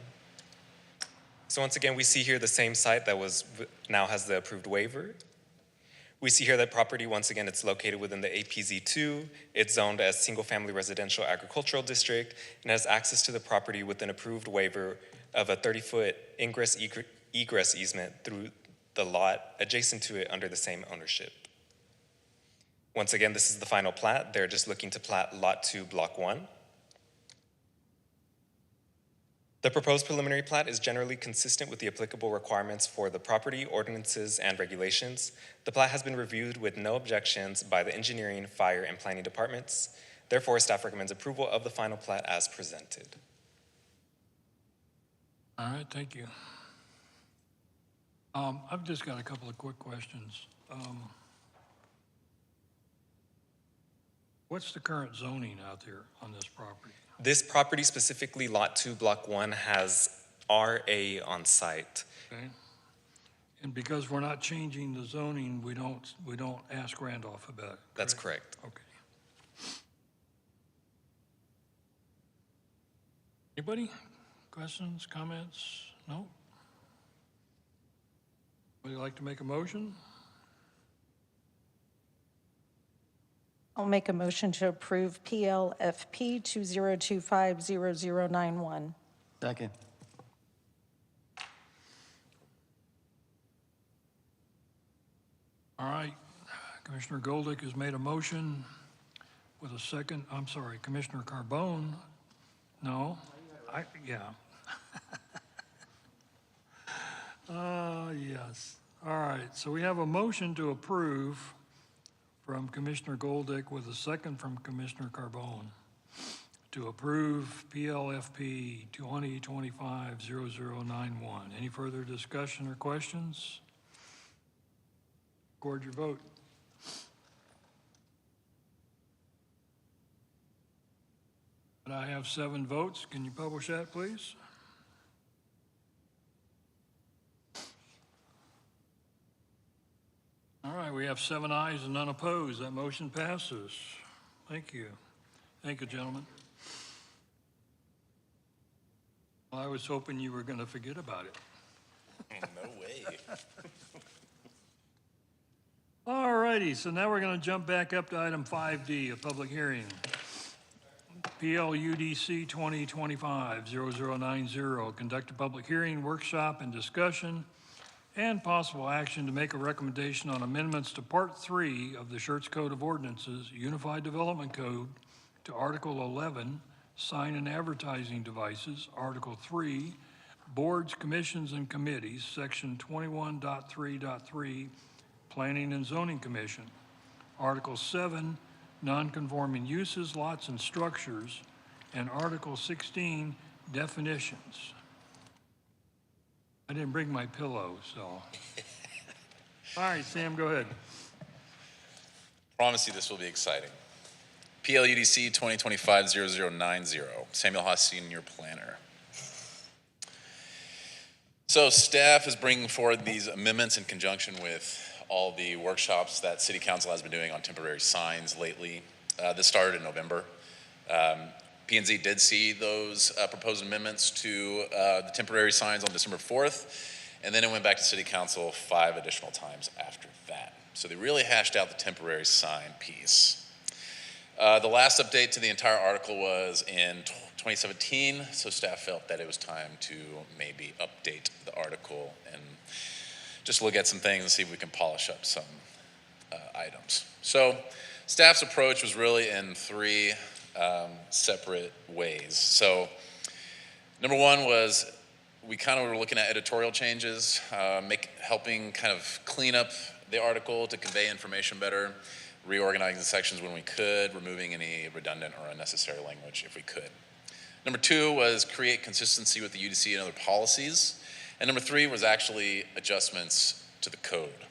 So once again, we see here the same site that now has the approved waiver. We see here that property, once again, it's located within the APZ2. It's zoned as single-family residential agricultural district and has access to the property with an approved waiver of a 30-foot ingress egress easement through the lot adjacent to it under the same ownership. Once again, this is the final plat. They're just looking to plat Lot 2, Block 1. The proposed preliminary plat is generally consistent with the applicable requirements for the property, ordinances, and regulations. The plat has been reviewed with no objections by the engineering, fire, and planning departments. Therefore, staff recommends approval of the final plat as presented. All right, thank you. I've just got a couple of quick questions. What's the current zoning out there on this property? This property, specifically Lot 2, Block 1, has RA on site. Okay. And because we're not changing the zoning, we don't ask Randolph about it. That's correct. Okay. Anybody? Questions, comments? No? Would you like to make a motion? I'll make a motion to approve PLFP 20250091. Second. All right. Commissioner Goldick has made a motion with a second. I'm sorry, Commissioner Carbone. No? Yeah. Yes. All right. So we have a motion to approve from Commissioner Goldick with a second from Commissioner Carbone to approve PLFP 2025-0091. Any further discussion or questions? Record your vote. And I have 7 votes. Can you publish that, please? All right, we have 7 ayes and none opposed. That motion passes. Thank you. Thank you, gentlemen. Well, I was hoping you were going to forget about it. No way. All righty, so now we're going to jump back up to item 5D, a public hearing. PLUDC 2025-0090, conduct a public hearing, workshop, and discussion, and possible action to make a recommendation on amendments to Part 3 of the Schertz Code of Ordinances, Unified Development Code, to Article 11, Sign and Advertising Devices, Article 3, Boards, Commissions, and Committees, Section 21.3.3, Planning and Zoning Commission, Article 7, Non-conforming uses, lots, and structures, and Article 16, definitions. I didn't bring my pillow, so. All right, Sam, go ahead. Promise you this will be exciting. PLUDC 2025-0090, Samuel Haas Senior Planner. So staff is bringing forward these amendments in conjunction with all the workshops that City Council has been doing on temporary signs lately. This started in November. P&Z did see those proposed amendments to the temporary signs on December 4th, and then it went back to City Council 5 additional times after that. So they really hashed out the temporary sign piece. The last update to the entire article was in 2017, so staff felt that it was time to maybe update the article and just look at some things and see if we can polish up some items. So staff's approach was really in 3 separate ways. So number 1 was we kind of were looking at editorial changes, helping kind of clean up the article to convey information better, reorganizing sections when we could, removing any redundant or unnecessary language if we could. Number 2 was create consistency with the UDC and other policies. And number 3 was actually adjustments to the code.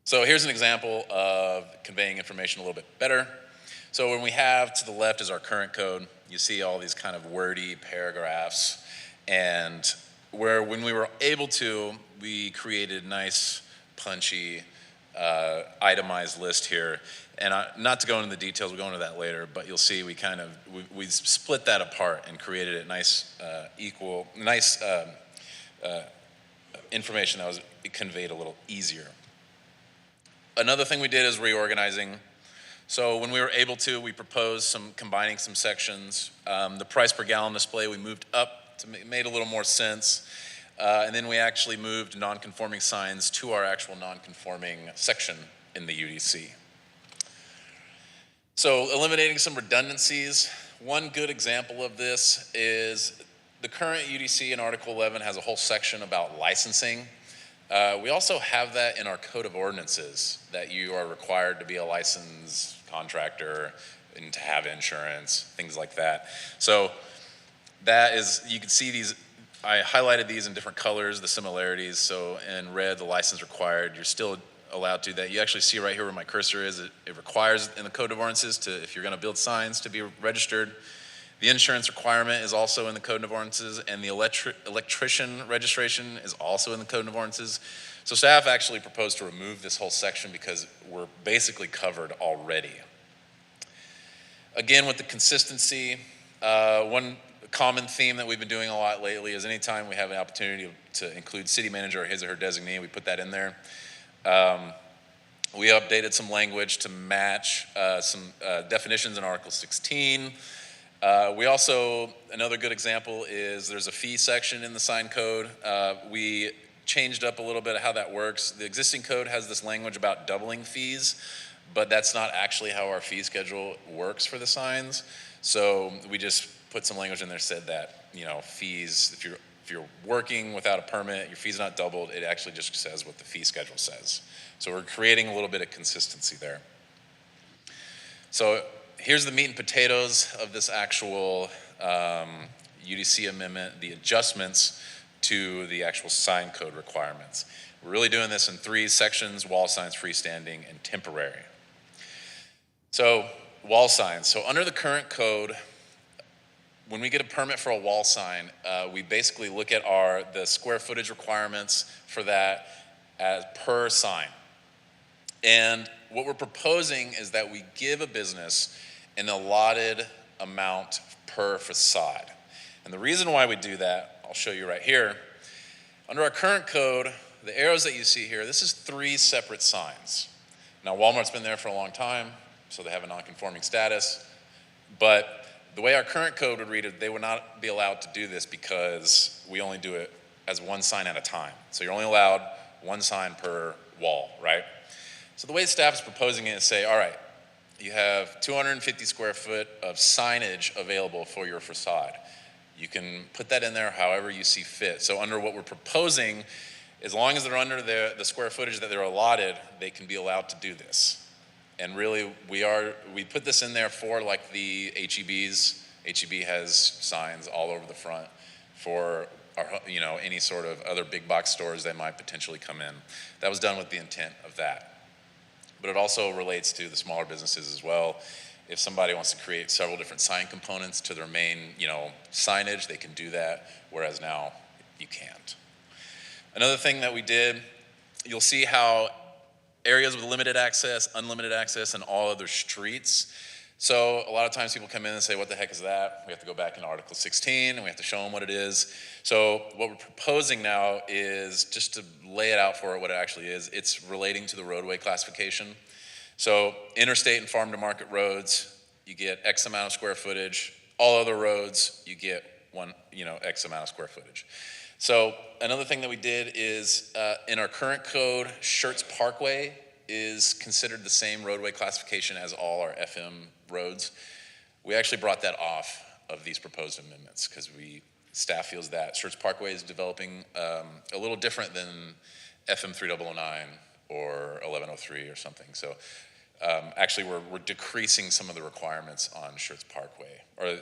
So here's an example of conveying information a little bit better. So when we have to the left is our current code, you see all these kind of wordy paragraphs. And when we were able to, we created a nice, punchy, itemized list here. And not to go into the details, we'll go into that later, but you'll see we split that apart and created a nice, information that was conveyed a little easier. Another thing we did is reorganizing. So when we were able to, we proposed combining some sections. The price per gallon display we moved up to made a little more sense. And then we actually moved non-conforming signs to our actual non-conforming section in the UDC. So eliminating some redundancies. One good example of this is the current UDC in Article 11 has a whole section about licensing. We also have that in our Code of Ordinances, that you are required to be a licensed contractor and to have insurance, things like that. So that is, you can see these, I highlighted these in different colors, the similarities. So in red, the license required, you're still allowed to do that. You actually see right here where my cursor is, it requires in the Code of Ordinances to, if you're gonna build signs, to be registered. The insurance requirement is also in the Code of Ordinances, and the electrician registration is also in the Code of Ordinances. So staff actually proposed to remove this whole section because we're basically covered already. Again, with the consistency, one common theme that we've been doing a lot lately is anytime we have an opportunity to include city manager or his or her designee, we put that in there. We updated some language to match some definitions in Article 16. We also, another good example is there's a fee section in the sign code. We changed up a little bit of how that works. The existing code has this language about doubling fees, but that's not actually how our fee schedule works for the signs. So we just put some language in there that said that, you know, fees, if you're working without a permit, your fee's not doubled, it actually just says what the fee schedule says. So we're creating a little bit of consistency there. So here's the meat and potatoes of this actual UDC amendment, the adjustments to the actual sign code requirements. We're really doing this in 3 sections: wall signs, freestanding, and temporary. So wall signs. So under the current code, when we get a permit for a wall sign, we basically look at the square footage requirements for that as per sign. And what we're proposing is that we give a business an allotted amount per facade. And the reason why we do that, I'll show you right here. Under our current code, the arrows that you see here, this is 3 separate signs. Now, Walmart's been there for a long time, so they have a non-conforming status. But the way our current code would read it, they would not be allowed to do this because we only do it as 1 sign at a time. So you're only allowed 1 sign per wall, right? So the way staff is proposing it is say, all right, you have 250 square foot of signage available for your facade. You can put that in there however you see fit. So under what we're proposing, as long as they're under the square footage that they're allotted, they can be allowed to do this. And really, we put this in there for like the HEBs. HEB has signs all over the front for any sort of other big box stores that might potentially come in. That was done with the intent of that. But it also relates to the smaller businesses as well. If somebody wants to create several different sign components to their main, signage, they can do that, whereas now you can't. Another thing that we did, you'll see how areas with limited access, unlimited access, and all other streets. So a lot of times people come in and say, what the heck is that? We have to go back into Article 16 and we have to show them what it is. So what we're proposing now is just to lay it out for it, what it actually is. It's relating to the roadway classification. So interstate and farm to market roads, you get X amount of square footage. All other roads, you get X amount of square footage. So another thing that we did is in our current code, Schertz Parkway is considered the same roadway classification as all our FM roads. We actually brought that off of these proposed amendments because staff feels that Schertz Parkway is developing a little different than FM 3009 or 1103 or something. So actually we're decreasing some of the requirements on Schertz Parkway, or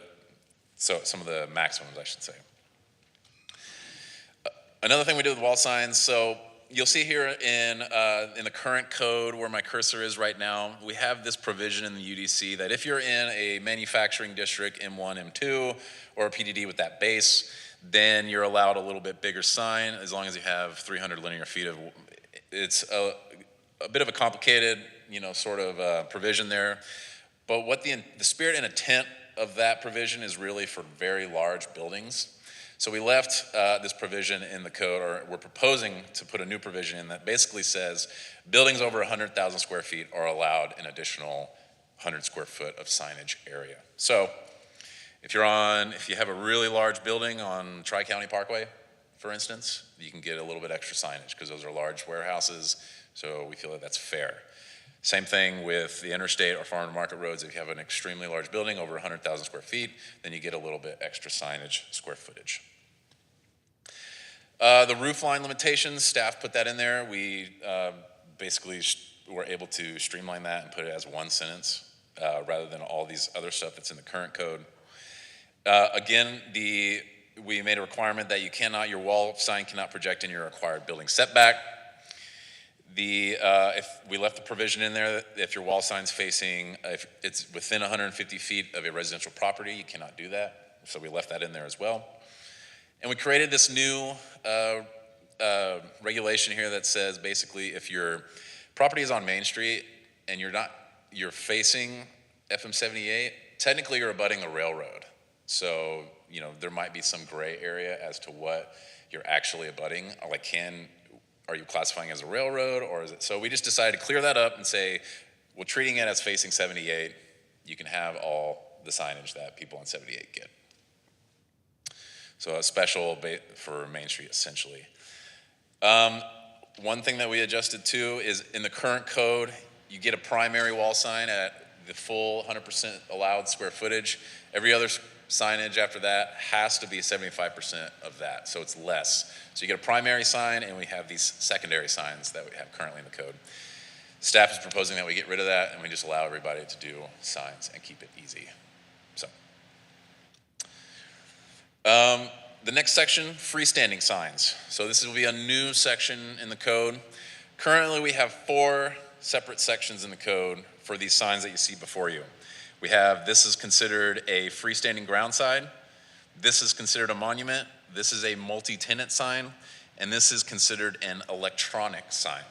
so some of the maximums, I should say. Another thing we do with wall signs, so you'll see here in the current code where my cursor is right now, we have this provision in the UDC that if you're in a manufacturing district, M1, M2, or a PDD with that base, then you're allowed a little bit bigger sign as long as you have 300 linear feet of, it's a bit of a complicated, sort of provision there. But what the spirit and intent of that provision is really for very large buildings. So we left this provision in the code, or we're proposing to put a new provision in that basically says buildings over 100,000 square feet are allowed an additional 100 square foot of signage area. So if you have a really large building on Tri-County Parkway, for instance, you can get a little bit extra signage because those are large warehouses, so we feel that that's fair. Same thing with the interstate or farm to market roads. If you have an extremely large building over 100,000 square feet, then you get a little bit extra signage square footage. The roof line limitations, staff put that in there. We basically were able to streamline that and put it as one sentence rather than all these other stuff that's in the current code. Again, we made a requirement that your wall sign cannot project in your required building setback. If we left the provision in there, if your wall sign's facing, if it's within 150 feet of a residential property, you cannot do that. So we left that in there as well. And we created this new regulation here that says basically if your property is on Main Street and you're facing FM 78, technically you're abutting a railroad. So, there might be some gray area as to what you're actually abutting. Like, are you classifying as a railroad or is it? So we just decided to clear that up and say, well, treating it as facing 78, you can have all the signage that people on 78 get. So a special for Main Street, essentially. One thing that we adjusted to is in the current code, you get a primary wall sign at the full 100% allowed square footage. Every other signage after that has to be 75% of that, so it's less. So you get a primary sign, and we have these secondary signs that we have currently in the code. Staff is proposing that we get rid of that, and we just allow everybody to do signs and keep it easy. So, the next section, freestanding signs. So this will be a new section in the code. Currently, we have 4 separate sections in the code for these signs that you see before you. We have, this is considered a freestanding ground sign. This is considered a monument. This is a multi-tenant sign. And this is considered an electronic sign.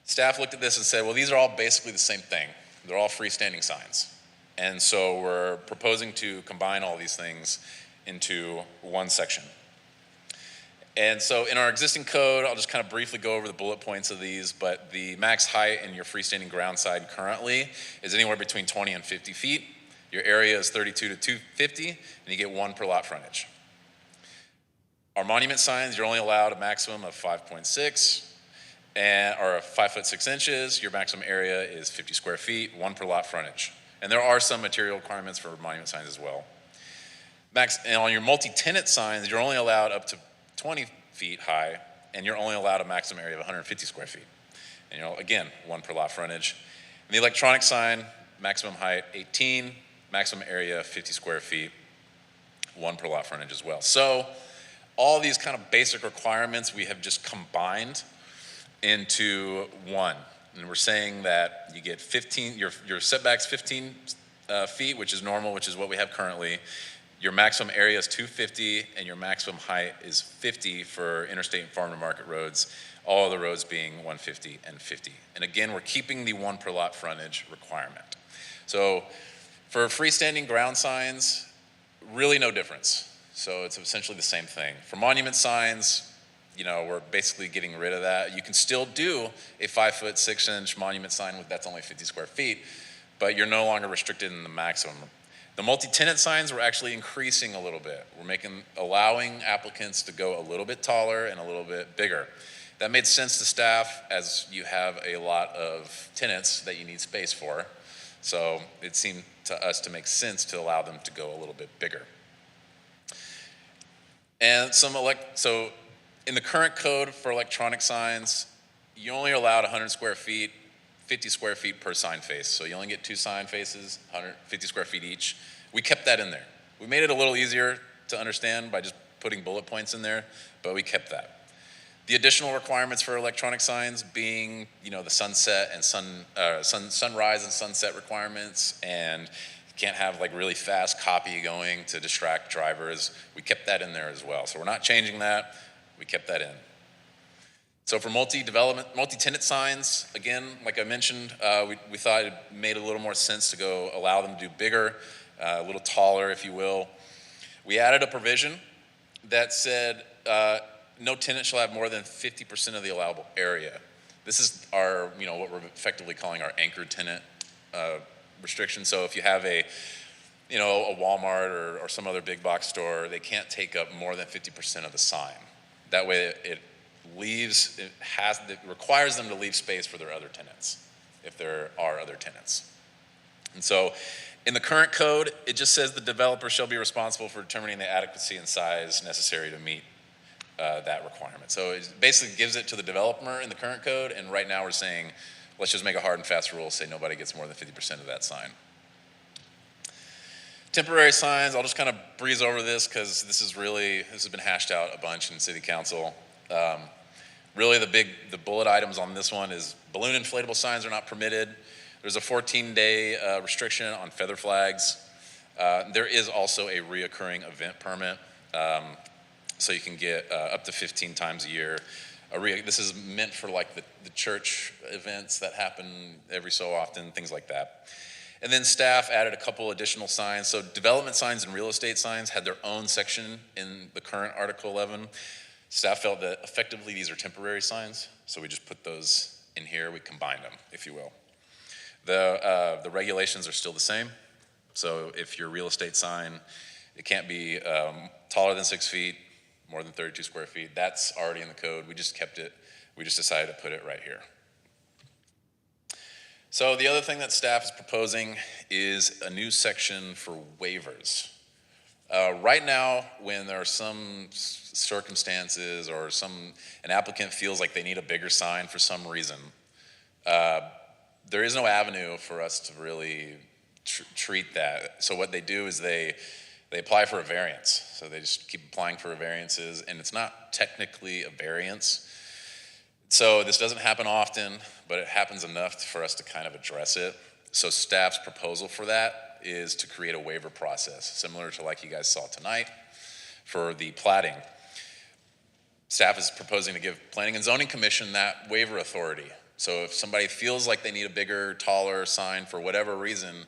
Staff looked at this and said, well, these are all basically the same thing. They're all freestanding signs. And so we're proposing to combine all these things into one section. And so in our existing code, I'll just kind of briefly go over the bullet points of these, but the max height in your freestanding ground sign currently is anywhere between 20 and 50 feet. Your area is 32 to 250, and you get 1 per lot frontage. Our monument signs, you're only allowed a maximum of 5.6, or 5 foot 6 inches. Your maximum area is 50 square feet, 1 per lot frontage. And there are some material requirements for monument signs as well. And on your multi-tenant signs, you're only allowed up to 20 feet high, and you're only allowed a maximum area of 150 square feet. And again, 1 per lot frontage. And the electronic sign, maximum height 18, maximum area 50 square feet, 1 per lot frontage as well. So all these kind of basic requirements we have just combined into one. And we're saying that you get 15, your setback's 15 feet, which is normal, which is what we have currently. Your maximum area is 250, and your maximum height is 50 for interstate and farm to market roads, all of the roads being 150 and 50. And again, we're keeping the 1 per lot frontage requirement. So for freestanding ground signs, really no difference. So it's essentially the same thing. For monument signs, we're basically getting rid of that. You can still do a 5 foot 6 inch monument sign that's only 50 square feet, but you're no longer restricted in the maximum. The multi-tenant signs we're actually increasing a little bit. We're allowing applicants to go a little bit taller and a little bit bigger. That made sense to staff as you have a lot of tenants that you need space for. So it seemed to us to make sense to allow them to go a little bit bigger. And so in the current code for electronic signs, you only allowed 100 square feet, 50 square feet per sign face. So you only get 2 sign faces, 150 square feet each. We kept that in there. We made it a little easier to understand by just putting bullet points in there, but we kept that. The additional requirements for electronic signs being, the sunset and sunrise and sunset requirements, and you can't have like really fast copy going to distract drivers. We kept that in there as well. So we're not changing that. We kept that in. So for multi-tenant signs, again, like I mentioned, we thought it made a little more sense to allow them to do bigger, a little taller, if you will. We added a provision that said no tenant shall have more than 50% of the allowable area. This is our, what we're effectively calling our anchor tenant restriction. So if you have a Walmart or some other big box store, they can't take up more than 50% of the sign. That way it requires them to leave space for their other tenants, if there are other tenants. And so in the current code, it just says the developer shall be responsible for determining the adequacy and size necessary to meet that requirement. So it basically gives it to the developer in the current code, and right now we're saying, let's just make a hard and fast rule, say nobody gets more than 50% of that sign. Temporary signs, I'll just kind of breeze over this because this has been hashed out a bunch in City Council. Really the bullet items on this one is balloon inflatable signs are not permitted. There's a 14-day restriction on feather flags. There is also a reoccurring event permit. So you can get up to 15 times a year. This is meant for like the church events that happen every so often, things like that. And then staff added a couple additional signs. So development signs and real estate signs had their own section in the current Article 11. Staff felt that effectively these are temporary signs, so we just put those in here. We combined them, if you will. The regulations are still the same. So if your real estate sign, it can't be taller than 6 feet, more than 32 square feet. That's already in the code. We just kept it. We just decided to put it right here. So the other thing that staff is proposing is a new section for waivers. Right now, when there are some circumstances or an applicant feels like they need a bigger sign for some reason, there is no avenue for us to really treat that. So what they do is they apply for a variance. So they just keep applying for variances, and it's not technically a variance. So this doesn't happen often, but it happens enough for us to kind of address it. So staff's proposal for that is to create a waiver process, similar to like you guys saw tonight for the plating. Staff is proposing to give Planning and Zoning Commission that waiver authority. So if somebody feels like they need a bigger, taller sign for whatever reason,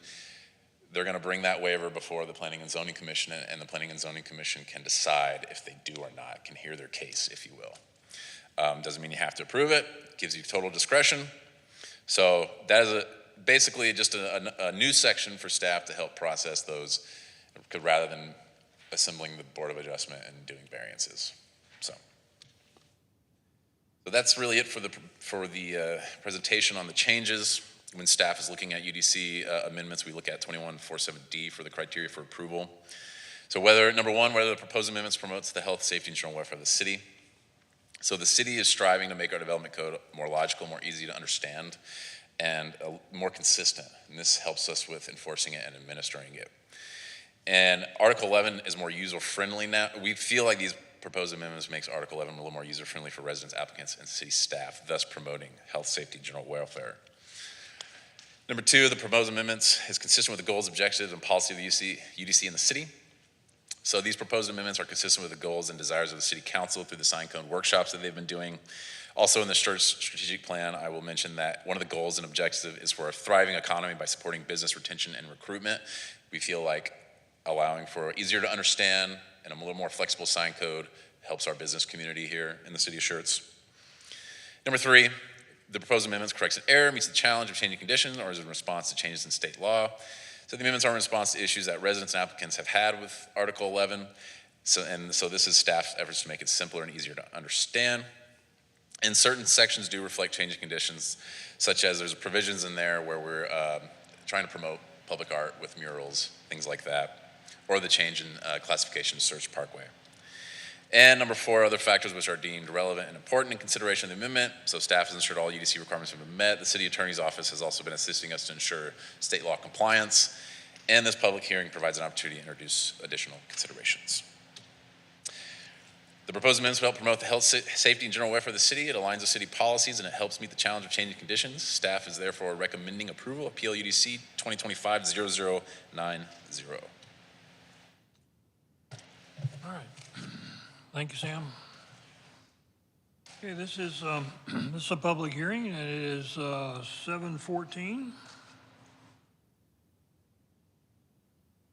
they're going to bring that waiver before the Planning and Zoning Commission, and the Planning and Zoning Commission can decide if they do or not, can hear their case, if you will. Doesn't mean you have to approve it, gives you total discretion. So that is basically just a new section for staff to help process those, rather than assembling the Board of Adjustment and doing variances. So that's really it for the presentation on the changes. When staff is looking at UDC amendments, we look at 2147D for the criteria for approval. So number one, whether the proposed amendments promotes the health, safety, and general welfare of the city. So the city is striving to make our development code more logical, more easy to understand, and more consistent. And this helps us with enforcing it and administering it. And Article 11 is more user-friendly now. We feel like these proposed amendments makes Article 11 a little more user-friendly for residents, applicants, and city staff, thus promoting health, safety, and general welfare. Number two, the proposed amendments is consistent with the goals, objectives, and policy of the UDC in the city. So these proposed amendments are consistent with the goals and desires of the City Council through the sign code workshops that they've been doing. Also in the Schertz strategic plan, I will mention that one of the goals and objectives is for a thriving economy by supporting business retention and recruitment. We feel like allowing for easier to understand and a little more flexible sign code helps our business community here in the city of Schertz. Number three, the proposed amendments corrects an error, meets the challenge of changing conditions, or is in response to changes in state law. So the amendments are in response to issues that residents and applicants have had with Article 11. So this is staff's efforts to make it simpler and easier to understand. And certain sections do reflect changing conditions, such as there's provisions in there where we're trying to promote public art with murals, things like that, or the change in classification of Search Parkway. And number four, other factors which are deemed relevant and important in consideration of the amendment. So staff has ensured all UDC requirements have been met. The city attorney's office has also been assisting us to ensure state law compliance. And this public hearing provides an opportunity to introduce additional considerations. The proposed amendments will help promote the health, safety, and general welfare of the city. It aligns with city policies and it helps meet the challenge of changing conditions. Staff is therefore recommending approval of PL UDC 2025-0090. All right. Thank you, Sam. Okay, this is a public hearing, and it is 7:14.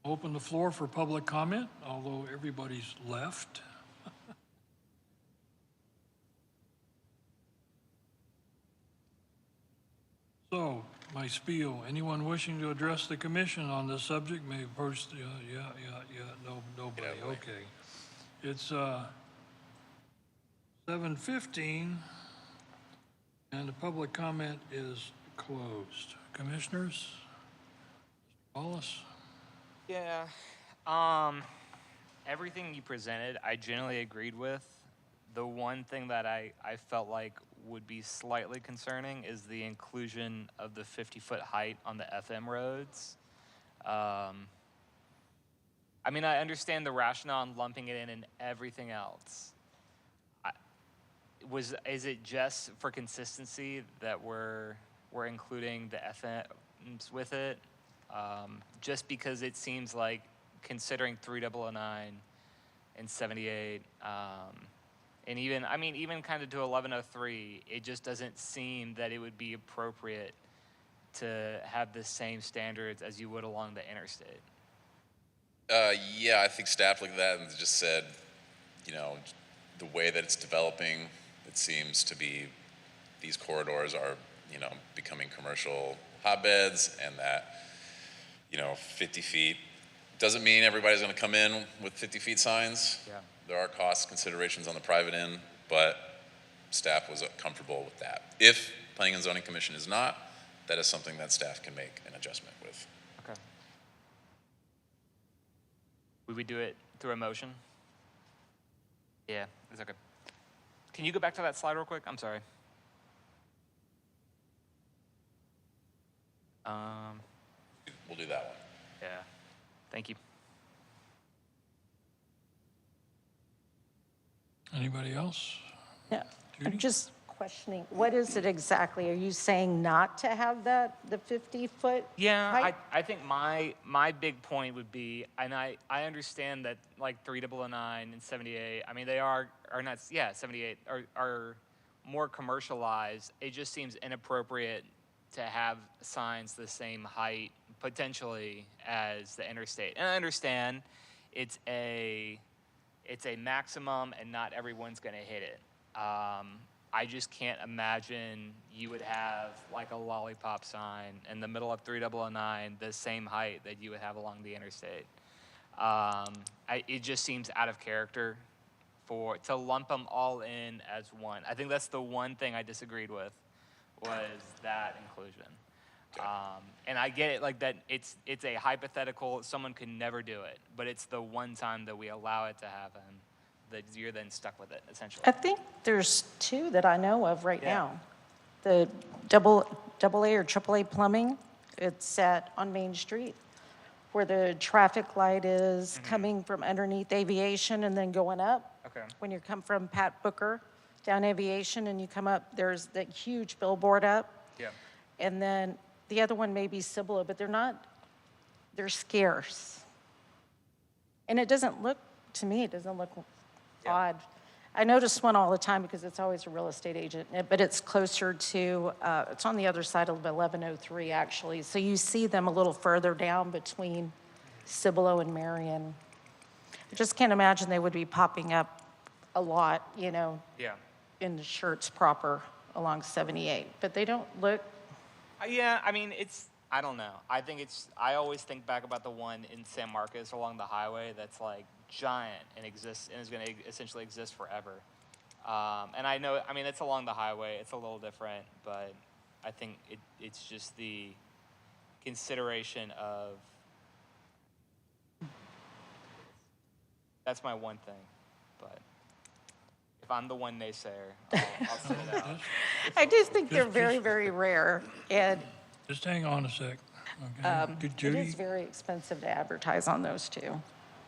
Open the floor for public comment, although everybody's left. So, my spiel, anyone wishing to address the commission on this subject may approach the, yeah, nobody, okay. It's, 7:15, and the public comment is closed. Commissioners? Wallace? Yeah, everything you presented, I generally agreed with. The one thing that I felt like would be slightly concerning is the inclusion of the 50-foot height on the FM roads. I mean, I understand the rationale in lumping it in and everything else. Is it just for consistency that we're including the FMs with it? Just because it seems like considering 3009 and 78, and even kind of to 1103, it just doesn't seem that it would be appropriate to have the same standards as you would along the interstate. Yeah, I think staff looked at that and just said, the way that it's developing, it seems to be, these corridors are, becoming commercial hotbeds, and that, 50 feet doesn't mean everybody's going to come in with 50 feet signs. Yeah. There are cost considerations on the private end, but staff was comfortable with that. If Planning and Zoning Commission is not, that is something that staff can make an adjustment with. Okay. Would we do it through a motion? Yeah, it's okay. Can you go back to that slide real quick? I'm sorry. We'll do that one. Yeah. Thank you. Anybody else? Yeah, Judy? I'm just questioning, what is it exactly? Are you saying not to have the 50-foot? Yeah, height? I think my big point would be, and I understand that like 3009 and 78, I mean, they are not, 78 are more commercialized. It just seems inappropriate to have signs the same height potentially as the interstate. And I understand it's a maximum and not everyone's gonna hit it. I just can't imagine you would have like a lollipop sign in the middle of 3009 the same height that you would have along the interstate. It just seems out of character to lump them all in as one. I think that's the one thing I disagreed with, was that inclusion. And I get it, like that it's a hypothetical, someone could never do it, but it's the one time that we allow it to happen that you're then stuck with it, essentially. I think there's two that I know of right Yeah. now. The double A or AAA plumbing, it's on Main Street, where the traffic light is coming from underneath Aviation and then going up. Okay. When you come from Pat Booker down Aviation and you come up, there's that huge billboard up. Yeah. And then the other one may be Cibola, but they're scarce. And it doesn't look, to me, it doesn't look odd. I notice one all the time because it's always a real estate agent, but it's closer to, it's on the other side of 1103, actually. So you see them a little further down between Cibola and Marion. I just can't imagine they would be popping up a lot, Yeah. in the Schertz proper along 78. But they don't look, Yeah, I mean, I don't know. I always think back about the one in San Marcos along the highway that's like giant and exists and is going to essentially exist forever. And I know, I mean, it's along the highway. It's a little different, but I think it's just the consideration of, that's my one thing, but if I'm the one naysayer, I'll sit it out. I just think they're very, very rare. And Just hang on a sec. Okay. Good, it Judy? is very expensive to advertise on those two.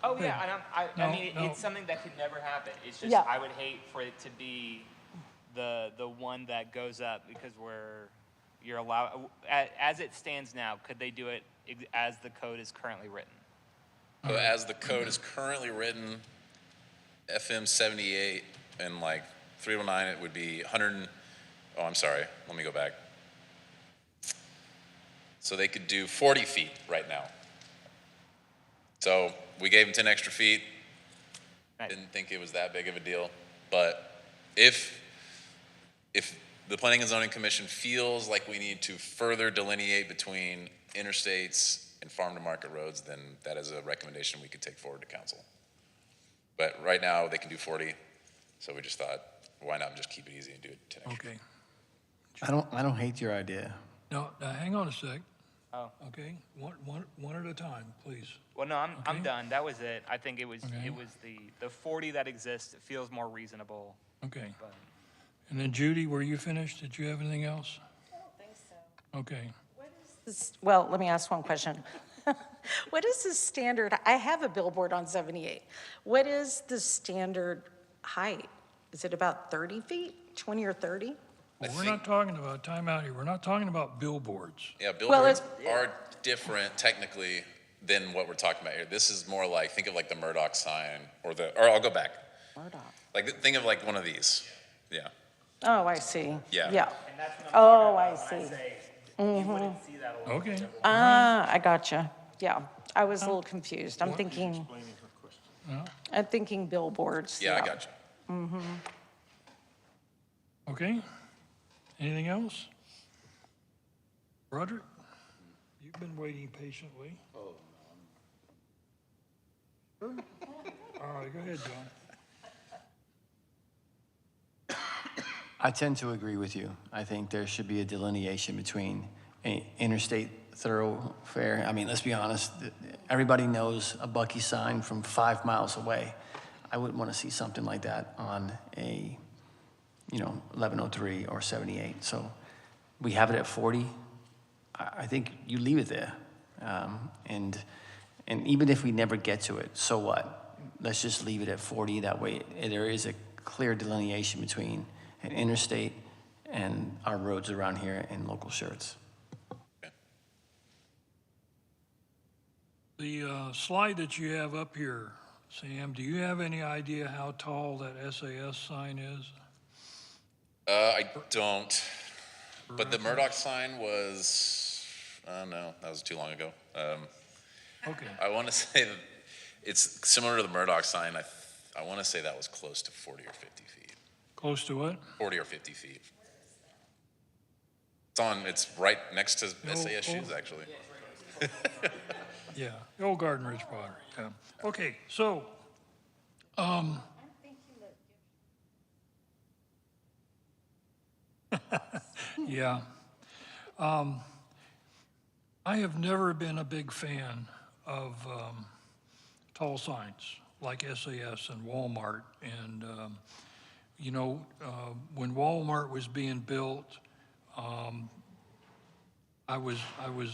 Oh yeah, and I No, mean, no. it's something that could never happen. It's just Yeah. I would hate for it to be the one that goes up because you're allowed, as it stands now. Could they do it as the code is currently written? So as the code is currently written, FM 78 and like 309, it would be 100, oh, I'm sorry, let me go back. So they could do 40 feet right now. So we gave them 10 extra feet. Right. Didn't think it was that big of a deal. But if the Planning and Zoning Commission feels like we need to further delineate between interstates and farm-to-market roads, then that is a recommendation we could take forward to council. But right now, they can do 40, so we just thought, why not just keep it easy and do it 10 extra? Okay. I don't hate your idea. Now, hang on a sec. Oh. Okay, one at a time, please. Well, no, I'm Okay. done. That was it. I think it was Okay. the 40 that exists. It feels more reasonable. Okay. But And then Judy, were you finished? Did you have anything else? I don't think so. Okay. Well, let me ask one question. What is the standard, I have a billboard on 78. What is the standard height? Is it about 30 feet, 20 or 30? Well, we're not talking about, time out here, we're not talking about billboards. Yeah, Well, billboards are different technically than what we're talking about here. This is more like, think of like the Murdoch sign or I'll go back. Murdoch. Like, think of like one of these. Yeah. Oh, I see. Yeah. Yeah. and that's what I'm Oh, talking I about when see. say you wouldn't see that a lot. Okay. Ah, I gotcha. Yeah, I was a little confused. I'm thinking billboards. Yeah, I got you. Okay. Anything else? Roderick? You've been waiting patiently. Oh, no. Sure? All right, go ahead, John. I tend to agree with you. I think there should be a delineation between an interstate thoroughfare. I mean, let's be honest, everybody knows a Bucky sign from 5 miles away. I wouldn't want to see something like that on a, 1103 or 78. So we have it at 40. I think you leave it there. And even if we never get to it, so what? Let's just leave it at 40. That way there is a clear delineation between an interstate and our roads around here in local Schertz. The slide that you have up here, Sam, do you have any idea how tall that SAS sign is? I don't. But the Murdoch sign was, no, that was too long ago. Okay. I want to say that it's similar to the Murdoch sign. I want to say that was close to 40 or 50 feet. Close to what? 40 or 50 feet. It's right next to SAS shoes, actually. Yeah, the old Garden Ridge Pottery, yeah. Okay, so, yeah. I have never been a big fan of tall signs like SAS and Walmart. And, when Walmart was being built, I was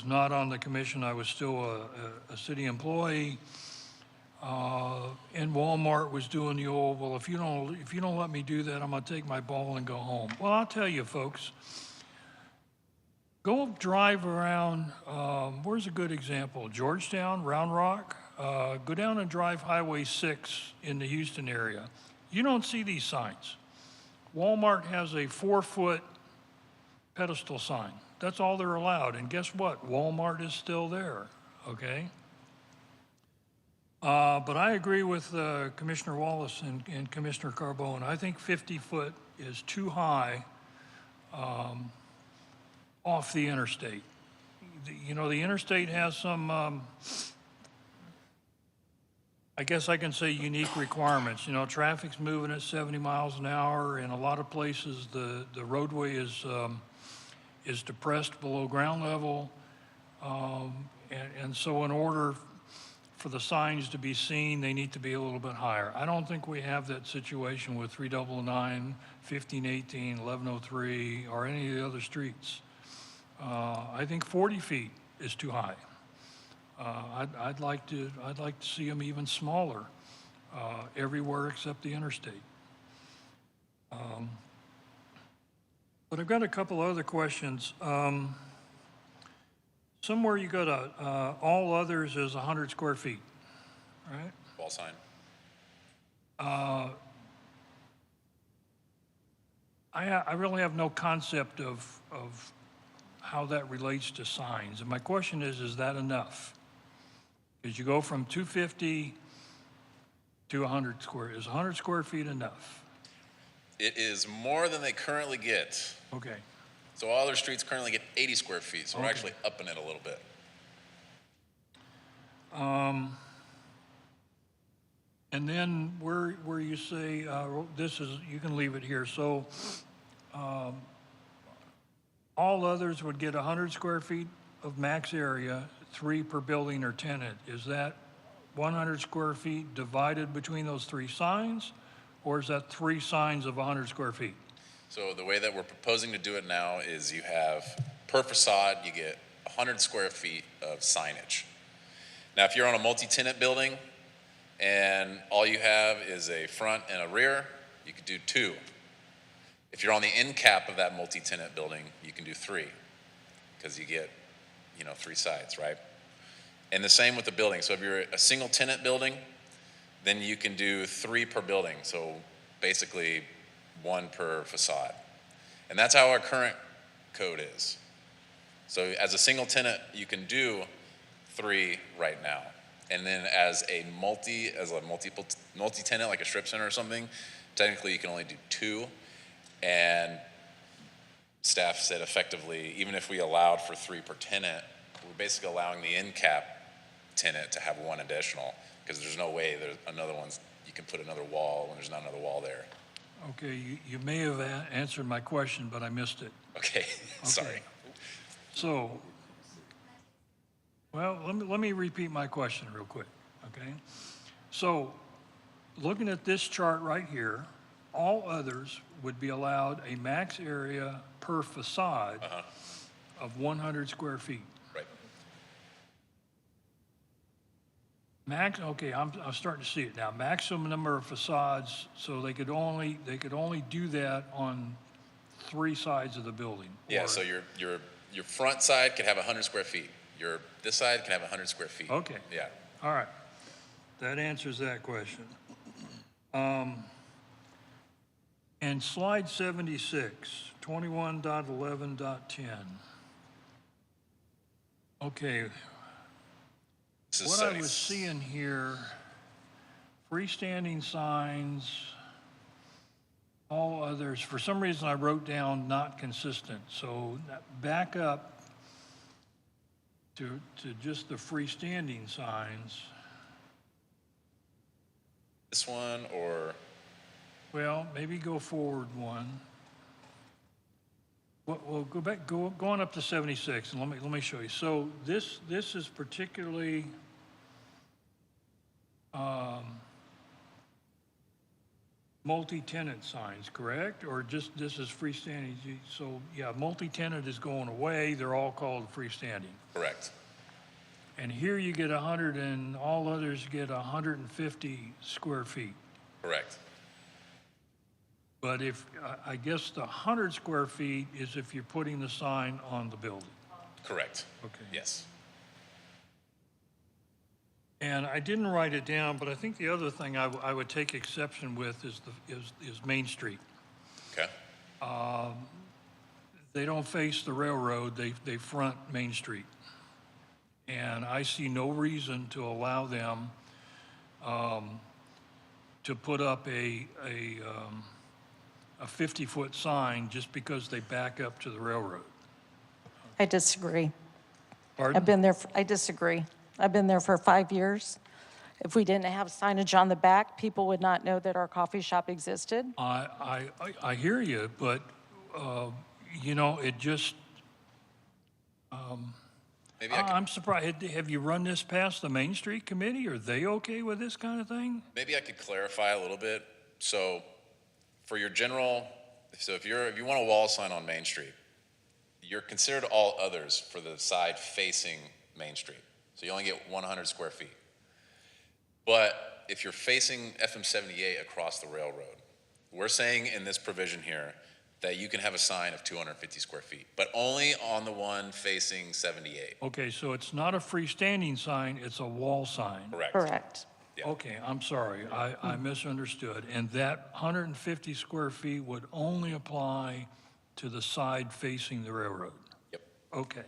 not on the commission. I was still a city employee. And Walmart was doing the old, well, if you don't let me do that, I'm gonna take my ball and go home. Well, I'll tell you, folks, go drive around, where's a good example? Georgetown, Round Rock. Go down and drive Highway 6 in the Houston area. You don't see these signs. Walmart has a 4-foot pedestal sign. That's all they're allowed. And guess what? Walmart is still there, okay? But I agree with Commissioner Wallace and Commissioner Carbone. I think 50 foot is too high off the interstate. The interstate has some, I guess I can say unique requirements. Traffic's moving at 70 miles an hour. In a lot of places, the roadway is depressed below ground level. And so in order for the signs to be seen, they need to be a little bit higher. I don't think we have that situation with 399, 1518, 1103, or any of the other streets. I think 40 feet is too high. I'd like to see them even smaller everywhere except the interstate. But I've got a couple other questions. Somewhere you go to all others is 100 square feet, right? Wall sign. I really have no concept of how that relates to signs. And my question is that enough? Because you go from 250 to 100 square. Is 100 square feet enough? It is more than they currently get. Okay. So all other streets currently get 80 square feet, so we're Okay. actually upping it a little bit. And then where you say, this is, you can leave it here, so, all others would get 100 square feet of max area, 3 per building or tenant. Is that 100 square feet divided between those 3 signs? Or is that 3 signs of 100 square feet? So the way that we're proposing to do it now is you have, per facade, you get 100 square feet of signage. Now, if you're on a multi-tenant building and all you have is a front and a rear, you could do 2. If you're on the end cap of that multi-tenant building, you can do 3, because you get, 3 sides, right? And the same with the building. So if you're a single tenant building, then you can do 3 per building. So basically 1 per facade. And that's how our current code is. So as a single tenant, you can do 3 right now. And then as a multi-tenant, like a strip center or something, technically you can only do 2. And staff said effectively, even if we allowed for 3 per tenant, we're basically allowing the end cap tenant to have 1 additional, because there's no way there's another one, you can put another wall when there's not another wall there. Okay, you may have answered my question, but I missed it. Okay, sorry. So, well, let me repeat my question real quick, okay? So, looking at this chart right here, all others would be allowed a max area per facade of 100 square feet. Right. Okay, I'm starting to see it now. Maximum number of facades, so they could only do that on 3 sides of the building. Yeah, so your front side could have 100 square feet. This side can have 100 square feet. Okay. Yeah. All right. That answers that question. And slide 76, 21.11.10. Okay. This is What setting. I was seeing here, freestanding signs, all others, for some reason I wrote down not consistent. So back up to just the freestanding signs. This one or? Well, maybe go forward one. Well, go back, going up to 76, and let me show you. So this is particularly multi-tenant signs, correct? Or just this is freestanding? So yeah, multi-tenant is going away. They're all called freestanding. Correct. And here you get 100, and all others get 150 square feet. Correct. But I guess the 100 square feet is if you're putting the sign on the building. Correct. Okay. Yes. And I didn't write it down, but I think the other thing I would take exception with is Main Street. Okay. They don't face the railroad, they front Main Street. And I see no reason to allow them to put up a 50-foot sign just because they back up to the railroad. I disagree. Pardon? I disagree. I've been there for 5 years. If we didn't have signage on the back, people would not know that our coffee shop existed. I hear you, but, it just, Maybe I could, I'm surprised. Have you run this past the Main Street Committee? Are they okay with this kind of thing? maybe I could clarify a little bit. So for your general, if you want a wall sign on Main Street, you're considered all others for the side facing Main Street. So you only get 100 square feet. But if you're facing FM 78 across the railroad, we're saying in this provision here that you can have a sign of 250 square feet, but only on the one facing 78. Okay, so it's not a freestanding sign, it's a wall sign. Correct. Correct. Yeah. Okay, I'm sorry, I misunderstood. And that 150 square feet would only apply to the side facing the railroad? Yep. Okay.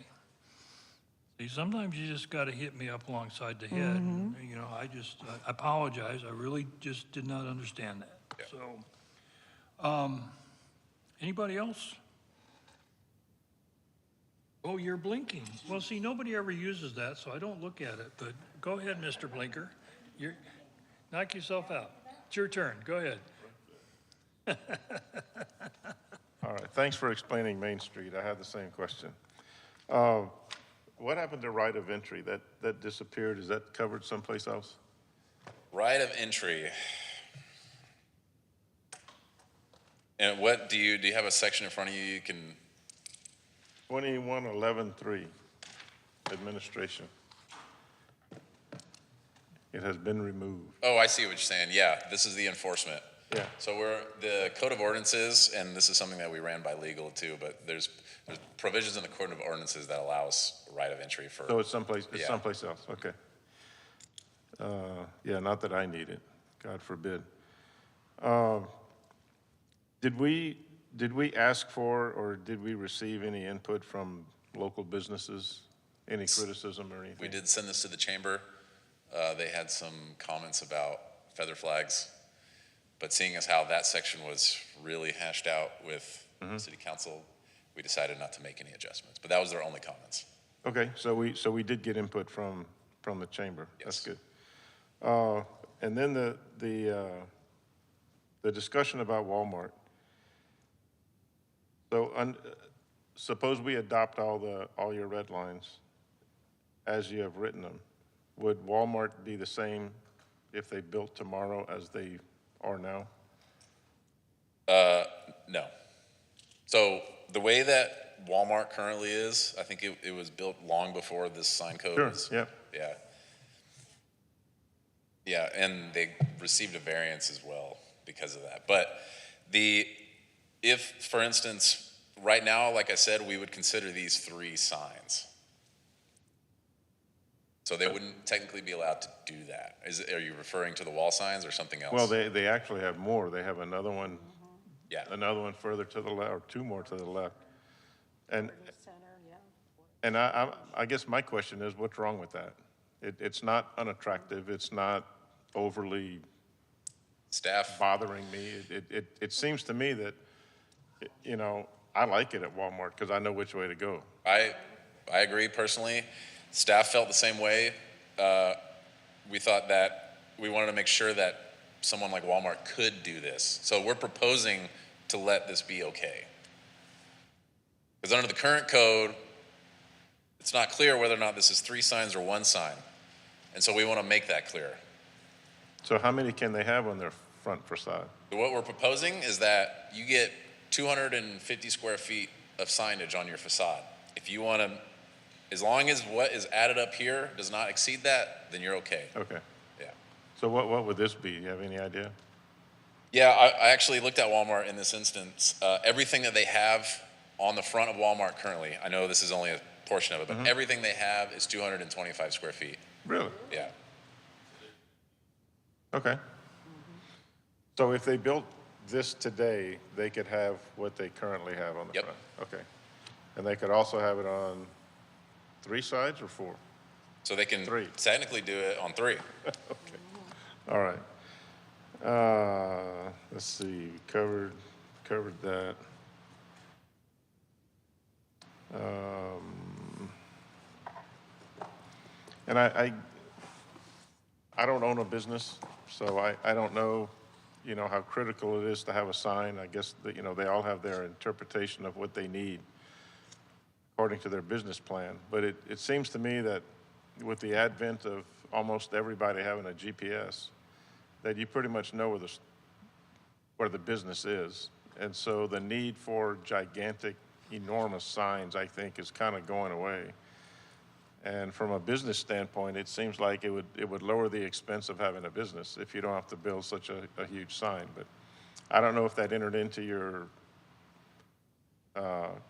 See, sometimes you just got to hit me up alongside the head. I apologize. I really just did not understand that. Yeah. So, anybody else? Oh, you're blinking. Well, see, nobody ever uses that, so I don't look at it. But go ahead, Mr. Blinker. knock yourself out. It's your turn, go ahead. All right, thanks for explaining Main Street. I had the same question. What happened to right of entry? That disappeared, is that covered someplace else? Right of entry. And what, do you have a section in front of you you can, 2111.3, administration. It has been removed. oh, I see what you're saying. Yeah, this is the enforcement. Yeah. So the Code of Ordinances, and this is something that we ran by legal too, but there's provisions in the Code of Ordinances that allows right of entry for. So it's someplace Yeah. else, okay. Yeah, not that I need it, God forbid. Did we ask for, or did we receive any input from local businesses? Any criticism or anything? We did send this to the chamber. They had some comments about feather flags, but seeing as how that section was really hashed out with city council, we decided not to make any adjustments, but that was their only comments. Okay, so we did get input from the chamber. Yes. That's good. And then the discussion about Walmart. So suppose we adopt all your red lines as you have written them. Would Walmart be the same if they built tomorrow as they are now? No. So the way that Walmart currently is, I think it was built long before this sign code Sure, was. yeah. Yeah. Yeah, and they received a variance as well because of that. But if, for instance, right now, like I said, we would consider these 3 signs. So they wouldn't technically be allowed to do that. Are you referring to the wall signs or something else? Well, they actually have more. They have another one. Yeah. Another one further to the left, or 2 more to the left. And I guess my question is, what's wrong with that? It's not unattractive. It's not overly Staff. bothering me. It seems to me that, you know, I like it at Walmart because I know which way to go. I agree personally. Staff felt the same way. We thought that we wanted to make sure that someone like Walmart could do this. So we're proposing to let this be okay. Because under the current code, it's not clear whether or not this is 3 signs or 1 sign. And so we want to make that clear. So how many can they have on their front facade? So what we're proposing is that you get 250 square feet of signage on your facade. If you want to, as long as what is added up here does not exceed that, then you're okay. Okay. Yeah. So what would this be? Do you have any idea? Yeah, I actually looked at Walmart in this instance. Everything that they have on the front of Walmart currently, I know this is only a portion of it, but everything they have is 225 square feet. Really? Yeah. Okay. So if they built this today, they could have what they currently have on the Yep. front? Okay. And they could also have it on 3 sides or 4? So they can 3. technically do it on 3. Okay. All right. Let's see, covered that. And I don't own a business, so I don't know, you know, how critical it is to have a sign. I guess that, you know, they all have their interpretation of what they need according to their business plan. But it seems to me that with the advent of almost everybody having a GPS, that you pretty much know where the business is. And so the need for gigantic, enormous signs, I think, is kind of going away. And from a business standpoint, it seems like it would lower the expense of having a business if you don't have to build such a huge sign. But I don't know if that entered into your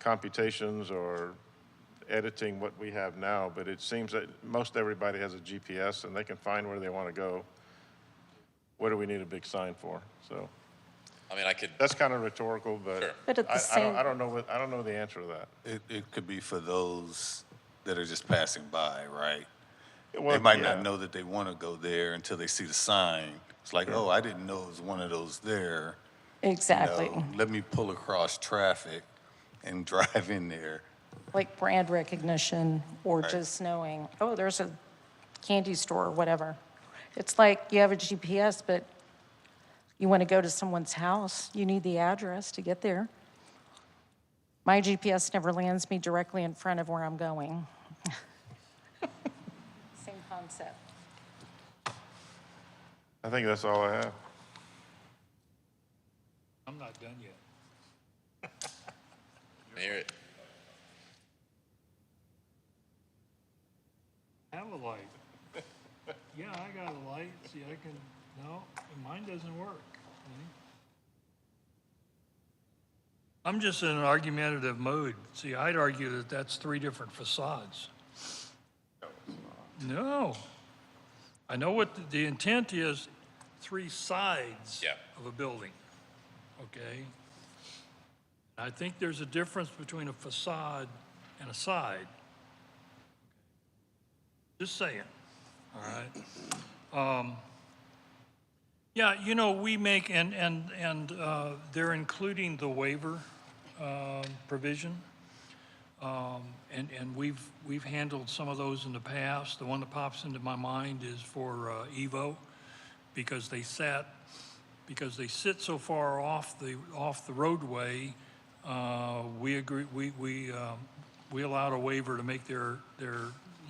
computations or editing what we have now, but it seems that most everybody has a GPS and they can find where they want to go. What do we need a big sign for? So I mean, I could. that's kind of rhetorical, but Sure. But at the same- I don't know the answer to that. It could be for those that are just passing by, right? Well, They might yeah. not know that they want to go there until they see the sign. It's like, oh, I didn't know it was one of those there. Exactly. No, let me pull across traffic and drive in there. Like brand recognition or Right. just knowing, oh, there's a candy store or whatever. It's like you have a GPS, but you want to go to someone's house, you need the address to get there. My GPS never lands me directly in front of where I'm going. Same concept. I think that's all I have. I'm not done yet. I hear it. I have a light. Yeah, I got a light. See, I can, no, mine doesn't work. See? I'm just in an argumentative mode. See, I'd argue that that's 3 different facades. No. I know what the intent is, 3 sides Yeah. of a building, okay? I think there's a difference between a facade and a side. Just saying, all right? Yeah, you know, we make, and they're including the waiver provision. And we've handled some of those in the past. The one that pops into my mind is for Evo, because they sit so far off the roadway. We allowed a waiver to make their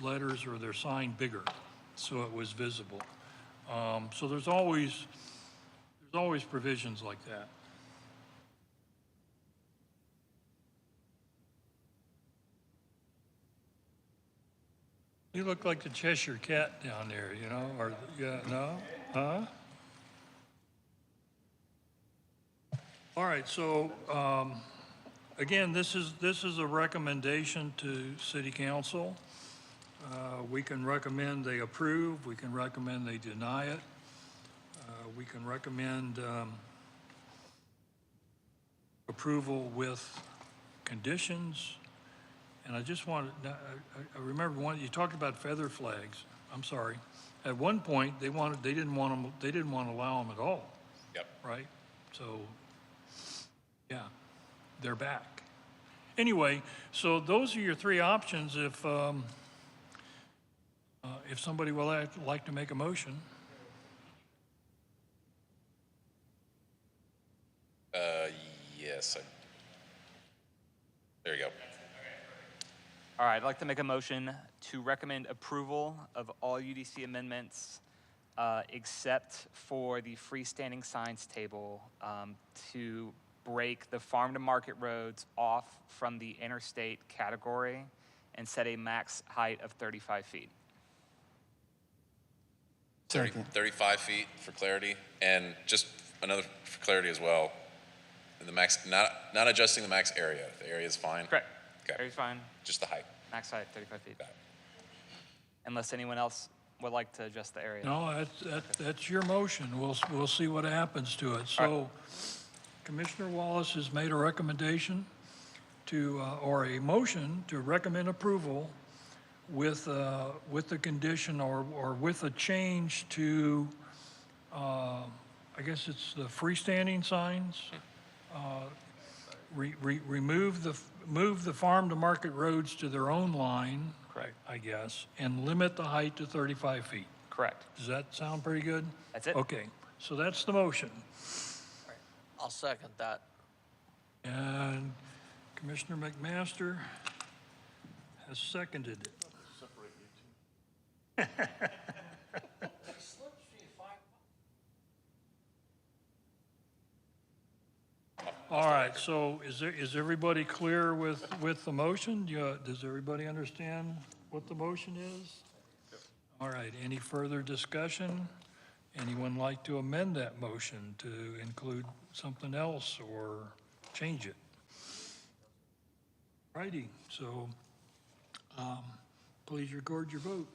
letters or their sign bigger, so it was visible. So there's always provisions like that. You look like the Cheshire Cat down there, you know, or, yeah, no? Huh? All right, so, again, this is a recommendation to City Council. We can recommend they approve, we can recommend they deny it. We can recommend approval with conditions. And I just wanted, I remember you talked about feather flags. I'm sorry. At one point, they didn't want to allow them at all. Yep. Right? So, yeah, they're back. Anyway, so those are your 3 options if somebody will like to make a motion. Yes. There you go. All right, I'd like to make a motion to recommend approval of all UDC amendments except for the freestanding signs table to break the farm to market roads off from the interstate category and set a max height of 35 feet. 35 feet for clarity, and just another for clarity as well. The max, not adjusting the max area. The area is fine. Correct. Okay. Area's fine. Just the height. Max height, 35 feet. Got it. Unless anyone else would like to adjust the area. No, that's your motion. We'll see what happens to it. So Commissioner Wallace has made a recommendation to, or a motion to recommend approval with the condition or with a change to, I guess it's the freestanding signs. Move the farm to market roads to their own line. Correct. I guess, and limit the height to 35 feet. Correct. Does that sound pretty good? That's it. Okay, so that's the motion. I'll second that. And Commissioner McMaster has seconded it. All right, so is everybody clear with the motion? Does everybody understand what the motion is? All right, any further discussion? Anyone like to amend that motion to include something else or change it? Righty, so please record your vote.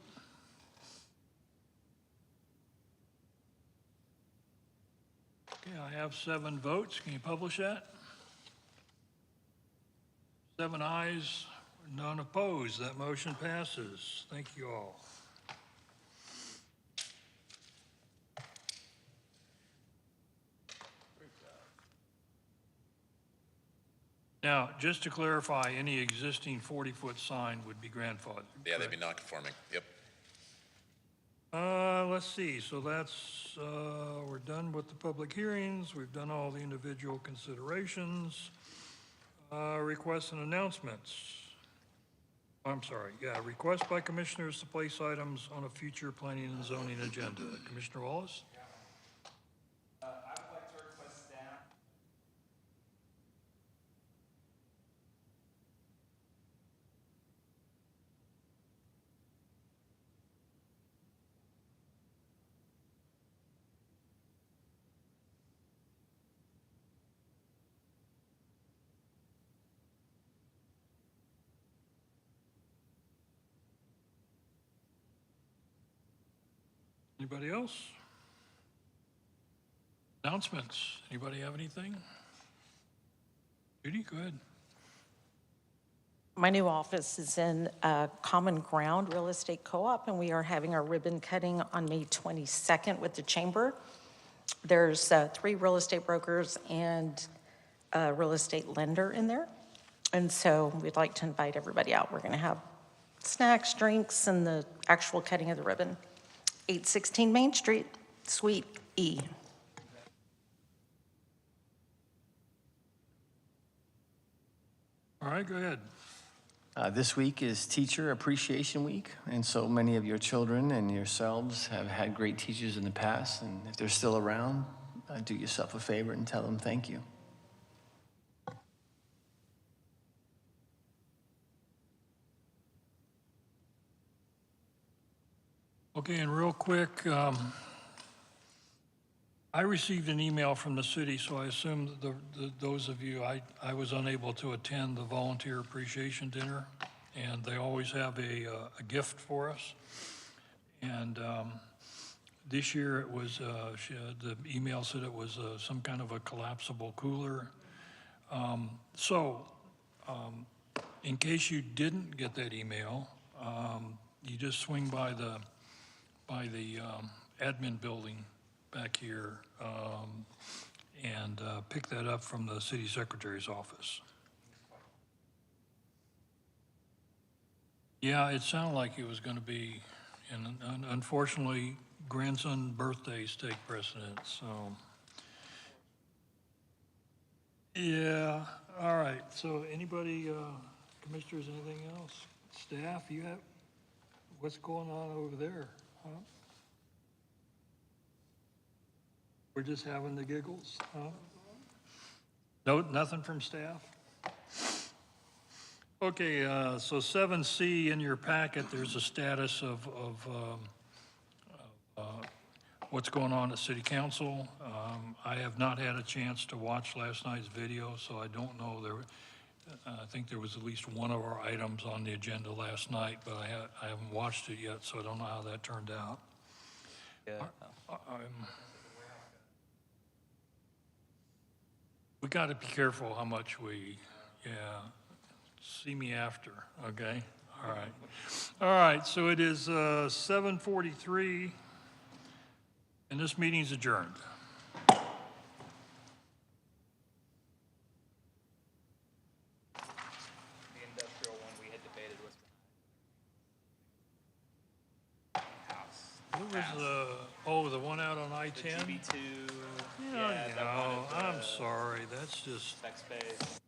Okay, I have 7 votes. Can you publish that? 7 ayes, none opposed. That motion passes. Thank you all. Now, just to clarify, any existing 40-foot sign would be grandfathered. Yeah, they'd be non-conforming. Yep. let's see, so that's, we're done with the public hearings, we've done all the individual considerations. Requests and announcements. I'm sorry, yeah, request by commissioners to place items on a future planning and zoning agenda. Commissioner Wallace? I would like to request staff. Anybody else? Announcements, anybody have anything? Judy, go ahead. My new office is in Common Ground Real Estate Co-op, and we are having our ribbon cutting on May 22nd with the chamber. There's 3 real estate brokers and a real estate lender in there. And so we'd like to invite everybody out. We're going to have snacks, drinks, and the actual cutting of the ribbon. 816 Main Street, Suite E. All right, go ahead. This week is Teacher Appreciation Week, and so many of your children and yourselves have had great teachers in the past, and if they're still around, do yourself a favor and tell them thank you. Okay, and real quick, I received an email from the city, so I assume that those of you, I was unable to attend the volunteer appreciation dinner, and they always have a gift for us. And this year it was, the email said it was some kind of a collapsible cooler. In case you didn't get that email, you just swing by the admin building back here and pick that up from the city secretary's office. Yeah, it sounded like it was going to be, and unfortunately, grandson birthdays take precedence, so. Yeah, all right, so anybody, commissioners, anything else? Staff, you have, what's going on over there, huh? We're just having the giggles, huh? No, nothing from staff? Okay, so 7C in your packet, there's a status of what's going on at City Council. I have not had a chance to watch last night's video, so I don't know. I think there was at least one of our items on the agenda last night, but I haven't watched it yet, so I don't know how that turned out. Yeah. We got to be careful how much we, see me after, okay? All right. All right, so it is 7:43, and this meeting's adjourned. The industrial one we had debated was house. There was the one out on I-10? GB2. I'm sorry, that's just. Tech space.